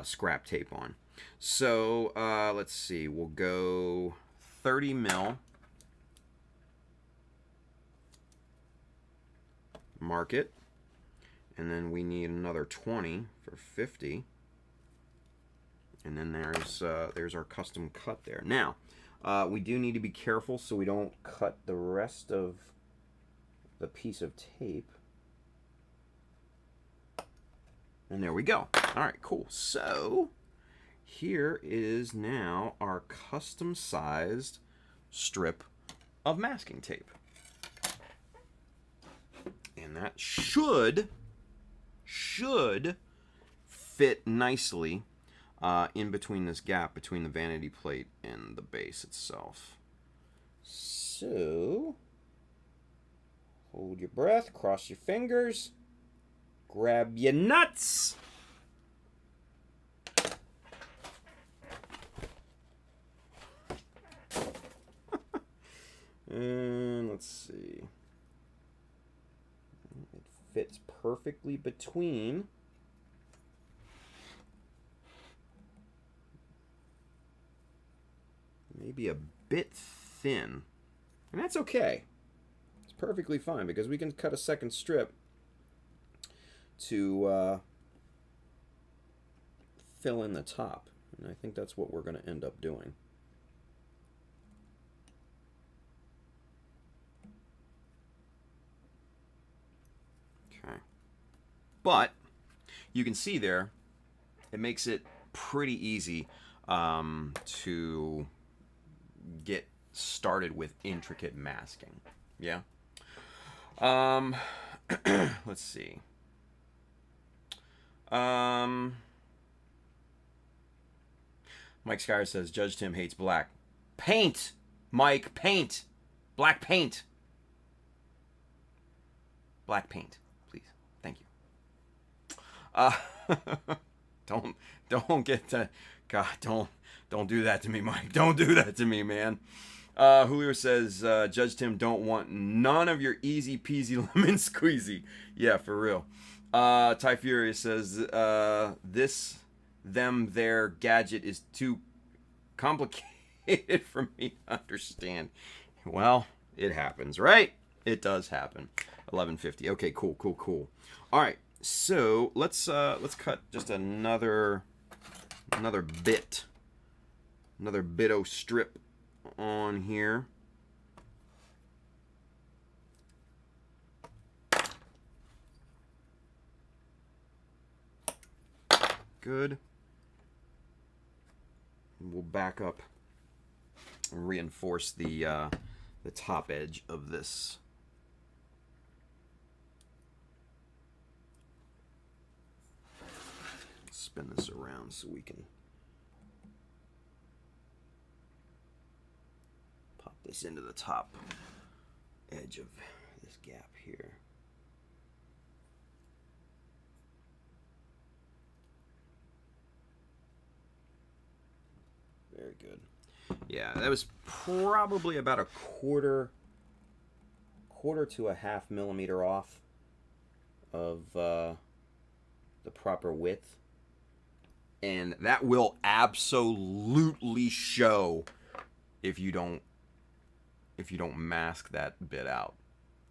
S1: scrap tape on. So let's see, we'll go 30 mil. Mark it, and then we need another 20 for 50, and then there's our custom cut there. Now we do need to be careful so we don't cut the rest of the piece of tape. And there we go. All right, cool. So here is now our custom sized strip of masking tape. And that should fit nicely in between this gap between the vanity plate and the base itself. So, hold your breath, cross your fingers, grab your nuts. And let's see. It fits perfectly between maybe a bit thin, and that's okay. It's perfectly fine because we can cut a second strip to fill in the top, and I think that's what we're going to end up doing. Okay, but you can see there it makes it pretty easy to get started with intricate masking. Yeah. Let's see. Mike Skyer says Judge Tim hates black paint. Mike, paint. Black paint. Black paint, please. Thank you. don't get to, God, don't do that to me, Mike. Don't do that to me, man. Julio says, Judge Tim don't want none of your easy peasy lemon squeezy. Yeah, for real. Ty Furious says, their gadget is too complicated for me to understand. Well, it happens, right? It does happen. 1150. Okay, cool. All right, so let's cut just another bit strip on here. Good. And we'll back up and reinforce the top edge of this. Spin this around so we can pop this into the top edge of this gap here. Very good. Yeah, that was probably about a quarter to a half millimeter off of the proper width. And that will absolutely show if you don't mask that bit out.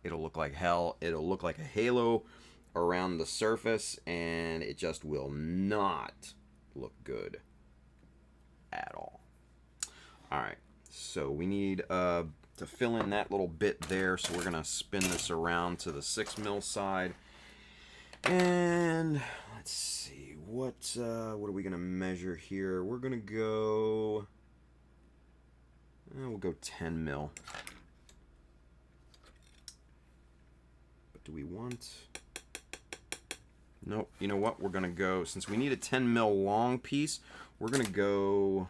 S1: It'll look like hell. It'll look like a halo around the surface, and it just will not look good at all. All right, so we need to fill in that little bit there, so we're gonna spin this around to the 6mm side, and let's see what are we gonna measure here. We're gonna go, we'll go 10mm. But do we want? Nope. You know what? We're gonna go, since we need a 10mm long piece, we're gonna go.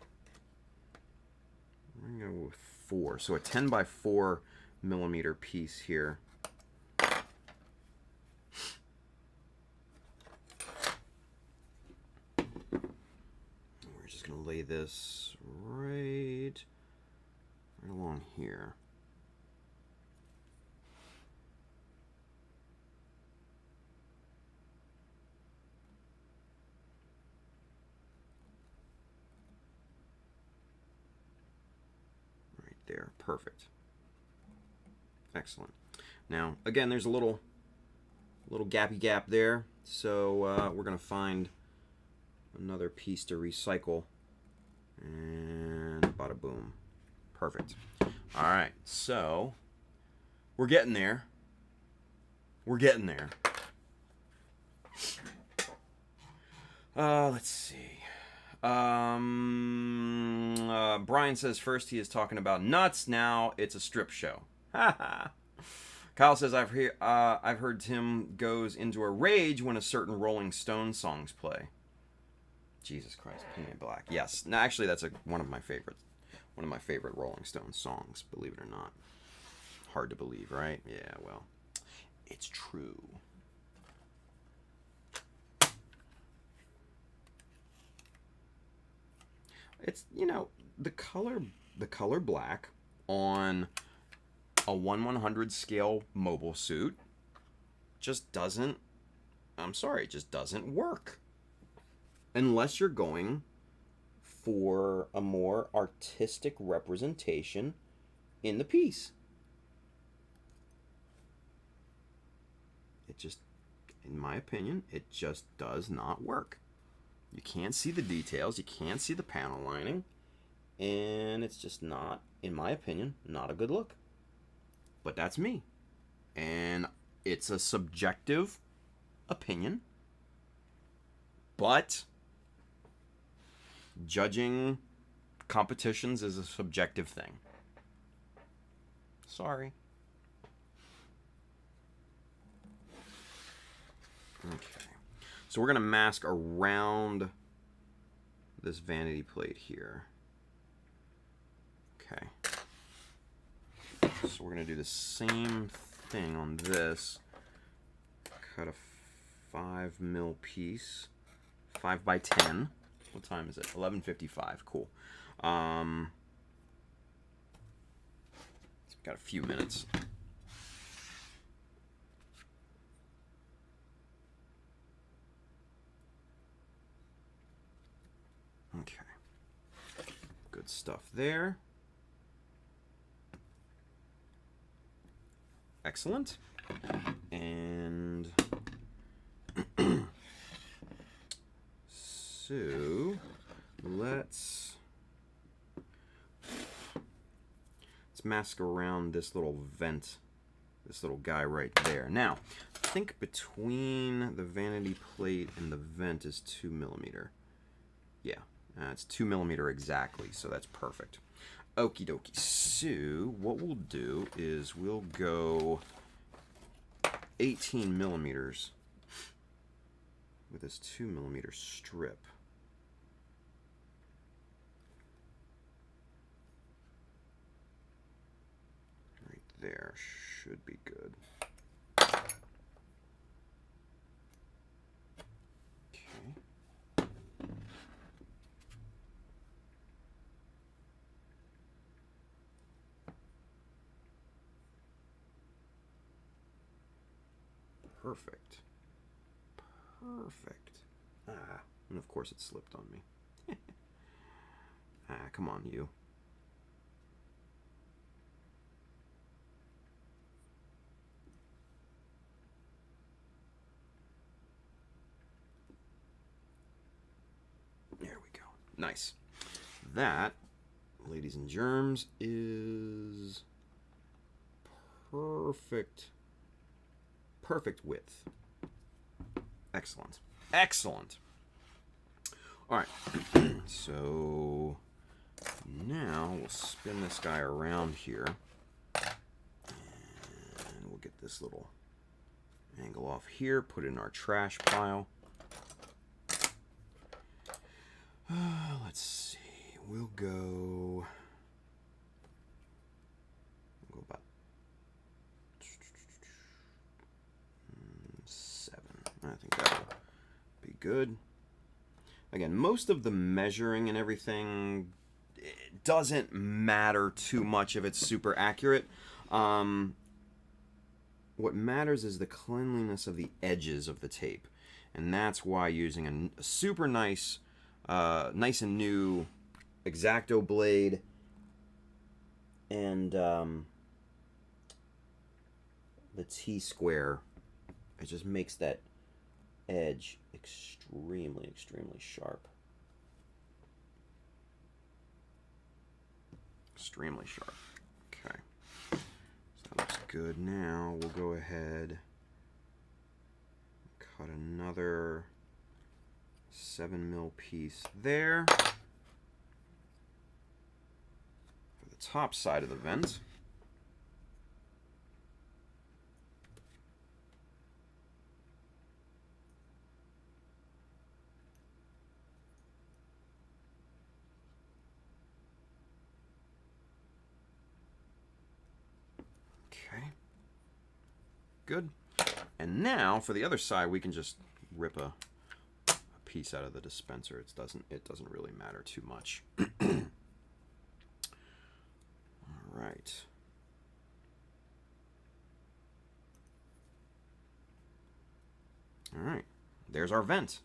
S1: I'm going to go with 4. So a 10 by 4 millimeter piece here. We're just going to lay this right along here. There, perfect. Excellent. Now, again, there's a little gappy gap there, so we're gonna find another piece to recycle, and bada boom, perfect. All right, so we're getting there. We're getting there. Let's see. Brian says first he is talking about nuts. Now it's a strip show. Kyle says I've heard Tim goes into a rage when a certain Rolling Stones songs play. Jesus Christ, Paint It Black. Yes, no, actually that's one of my favorite Rolling Stones songs. Believe it or not. Hard to believe, right? Yeah, well, it's true. It's, you know, the color black on a 1/100 scale mobile suit just doesn't, I'm sorry, it just doesn't work. Unless you're going for a more artistic representation in the piece. It just, in my opinion, it just does not work. You can't see the details, you can't see the panel lining, and it's just not, in my opinion, not a good look. But that's me. And it's a subjective opinion, but judging competitions is a subjective thing. Sorry. Okay. So we're going to mask around this vanity plate here. Okay. So we're going to do the same thing on this. Cut a 5mm piece. 5 by 10. What time is it? 11:55. Cool. So we've got a few minutes. Okay. Good stuff there. Excellent. And so let's mask around this little vent, this little guy right there. Now, I think between the vanity plate and the vent is 2 millimeter. Yeah, it's 2 millimeter exactly, so that's perfect. Okie dokie. So what we'll do is we'll go 18 millimeters with this 2 millimeter strip. Right there should be good. Perfect. Perfect. Ah, and of course it slipped on me. Ah, come on, you. There we go. Nice. That, ladies and germs, is perfect. Perfect width. Excellent. Excellent. All right. So now we'll spin this guy around here. And we'll get this little angle off here, put it in our trash pile. Let's see. We'll go about 7. I think that'll be good. Again, most of the measuring and everything, it doesn't matter too much if it's super accurate. What matters is the cleanliness of the edges of the tape. And that's why using a super nice, nice and new X-Acto blade and the T-square, it just makes that edge extremely, extremely sharp. Extremely sharp. Okay. So that looks good. Now we'll go ahead and cut another 7 mil piece there for the top side of the vent. Okay. Good. And now for the other side, we can just rip a piece out of the dispenser. It doesn't really matter too much. All right. All right. There's our vent.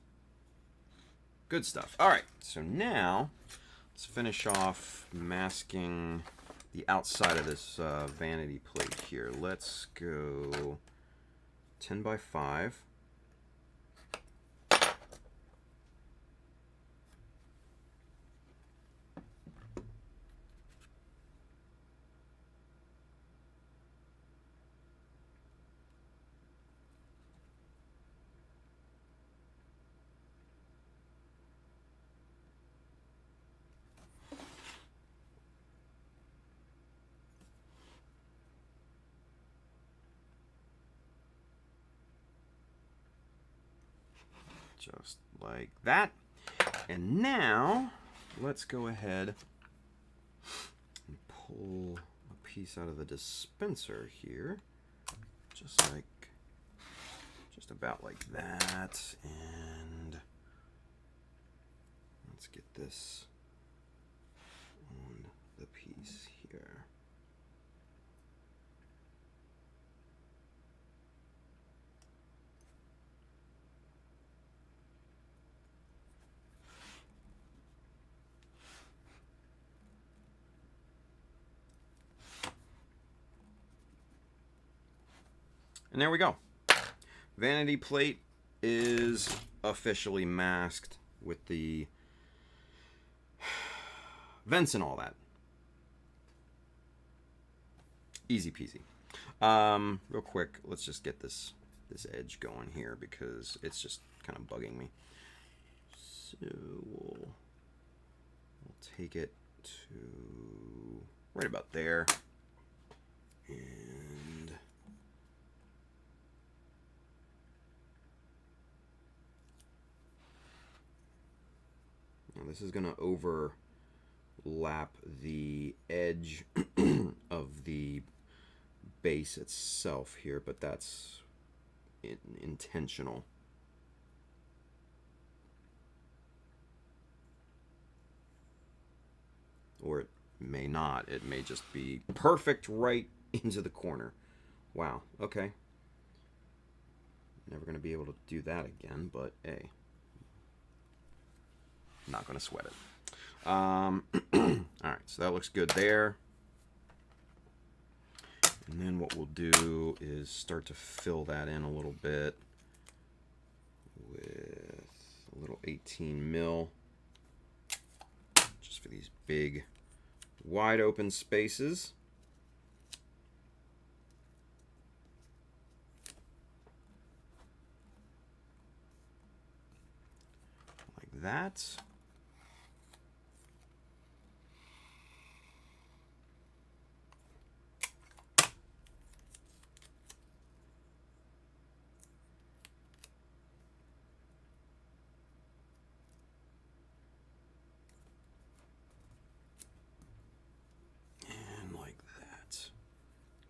S1: Good stuff. All right. So now let's finish off masking the outside of this vanity plate here. Let's go 10 by 5. Just like that. And now let's go ahead and pull a piece out of the dispenser here. Just about like that. And Let's get this on the piece here. And there we go. Vanity plate is officially masked with the vents and all that. Easy peasy. Real quick, let's just get this edge going here because it's just kind of bugging me. So we'll take it to right about there. And now this is going to overlap the edge of the base itself here, but that's intentional. Or it may not. It may just be perfect right into the corner. Wow, okay. Never going to be able to do that again, but hey. Not going to sweat it. Alright, so that looks good there. And then what we'll do is start to fill that in a little bit with a little 18 mil. Just for these big, wide open spaces. Like that.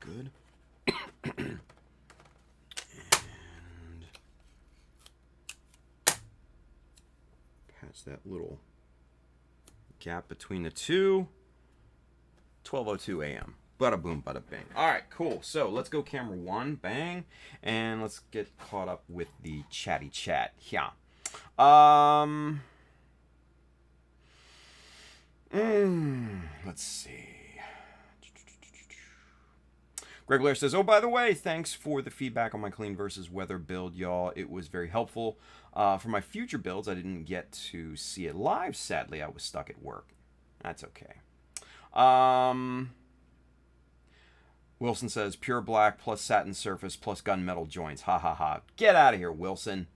S1: Good. And patch that little gap between the two. 12:02 a.m. Bada boom, bada bang. All right, cool. So let's go camera one, bang, and let's get caught up with the chatty chat. Yeah. Let's see. Greg Blair says, oh, by the way, thanks for the feedback on my clean versus weather build, y'all. It was very helpful. For my future builds, I didn't get to see it live. Sadly, I was stuck at work. That's okay. Wilson says, pure black plus satin surface plus gunmetal joints. Ha ha ha. Get out of here, Wilson.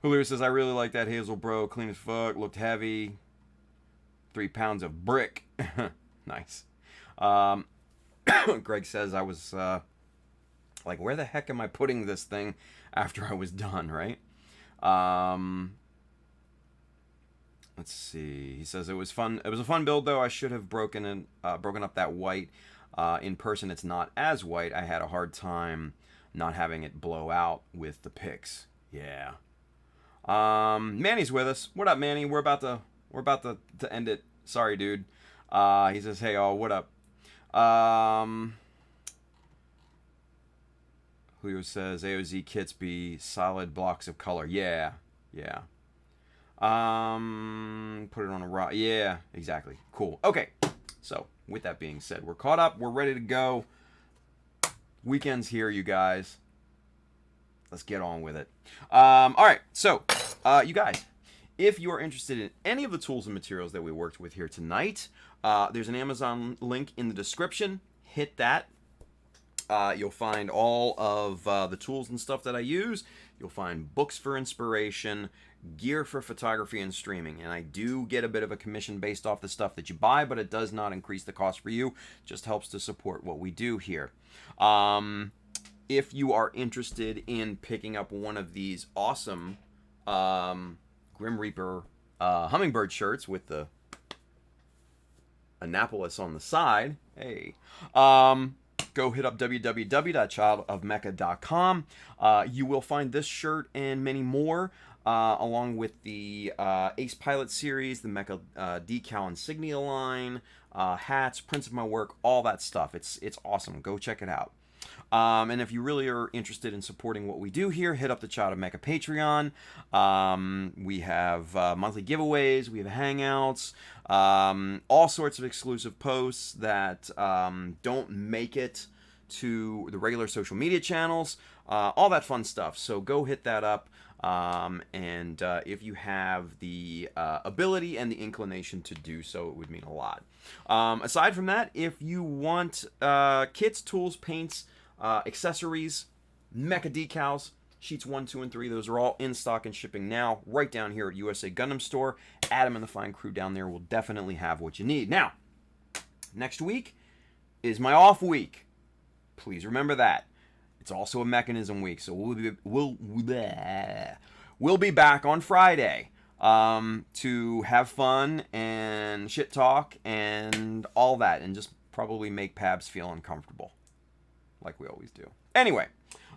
S1: Julio says, I really like that Hazel Bro. Clean as fuck. Looked heavy. 3 pounds of brick. Nice. Greg says I was like, where the heck am I putting this thing after I was done, right? Let's see. He says it was fun. It was a fun build, though. I should have broken up that white. In person, it's not as white. I had a hard time not having it blow out with the pics. Yeah. Manny's with us. What up, Manny? We're about to end it. Sorry, dude. He says, hey, all, what up? Julio says AOZ kits be solid blocks of color. Yeah. Put it on a rock. Yeah, exactly. Cool. Okay. So with that being said, we're caught up. We're ready to go. Weekend's here, you guys. Let's get on with it. All right. So, you guys, if you are interested in any of the tools and materials that we worked with here tonight, there's an Amazon link in the description. Hit that. You'll find all of the tools and stuff that I use. You'll find books for inspiration, gear for photography and streaming. And I do get a bit of a commission based off the stuff that you buy, but it does not increase the cost for you. It just helps to support what we do here. If you are interested in picking up one of these awesome Grim Reaper hummingbird shirts with the Annapolis on the side, hey, go hit up www.childofmecha.com. You will find this shirt and many more along with the Ace Pilot series, the Mecha Decal Insignia line, hats, prints of my work, all that stuff. It's awesome. Go check it out. And if you really are interested in supporting what we do here, hit up the Child of Mecha Patreon. We have monthly giveaways, we have hangouts, all sorts of exclusive posts that don't make it to the regular social media channels, all that fun stuff. So go hit that up. And if you have the ability and the inclination to do so, it would mean a lot. Aside from that, if you want kits, tools, paints, accessories, Mecha Decals, sheets 1, 2, and 3, those are all in stock and shipping now, right down here at USA Gundam Store. Adam and the fine crew down there will definitely have what you need. Now, next week is my off week. Please remember that. It's also a mechanism week, so we'll be back on Friday to have fun and shit talk and all that, and just probably make Pabs feel uncomfortable, like we always do. Anyway,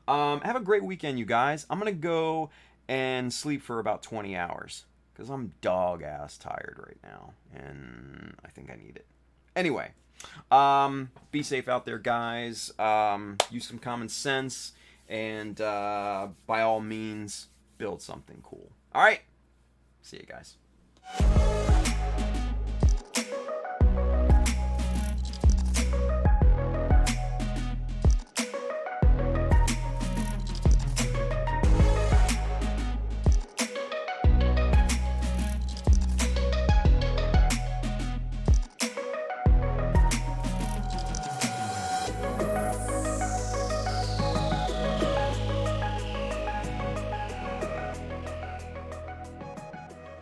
S1: have a great weekend, you guys. I'm gonna go and sleep for about 20 hours because I'm dog-ass tired right now, and I think I need it. Anyway. Be safe out there, guys. Use some common sense, and by all means, build something cool. All right, see you guys.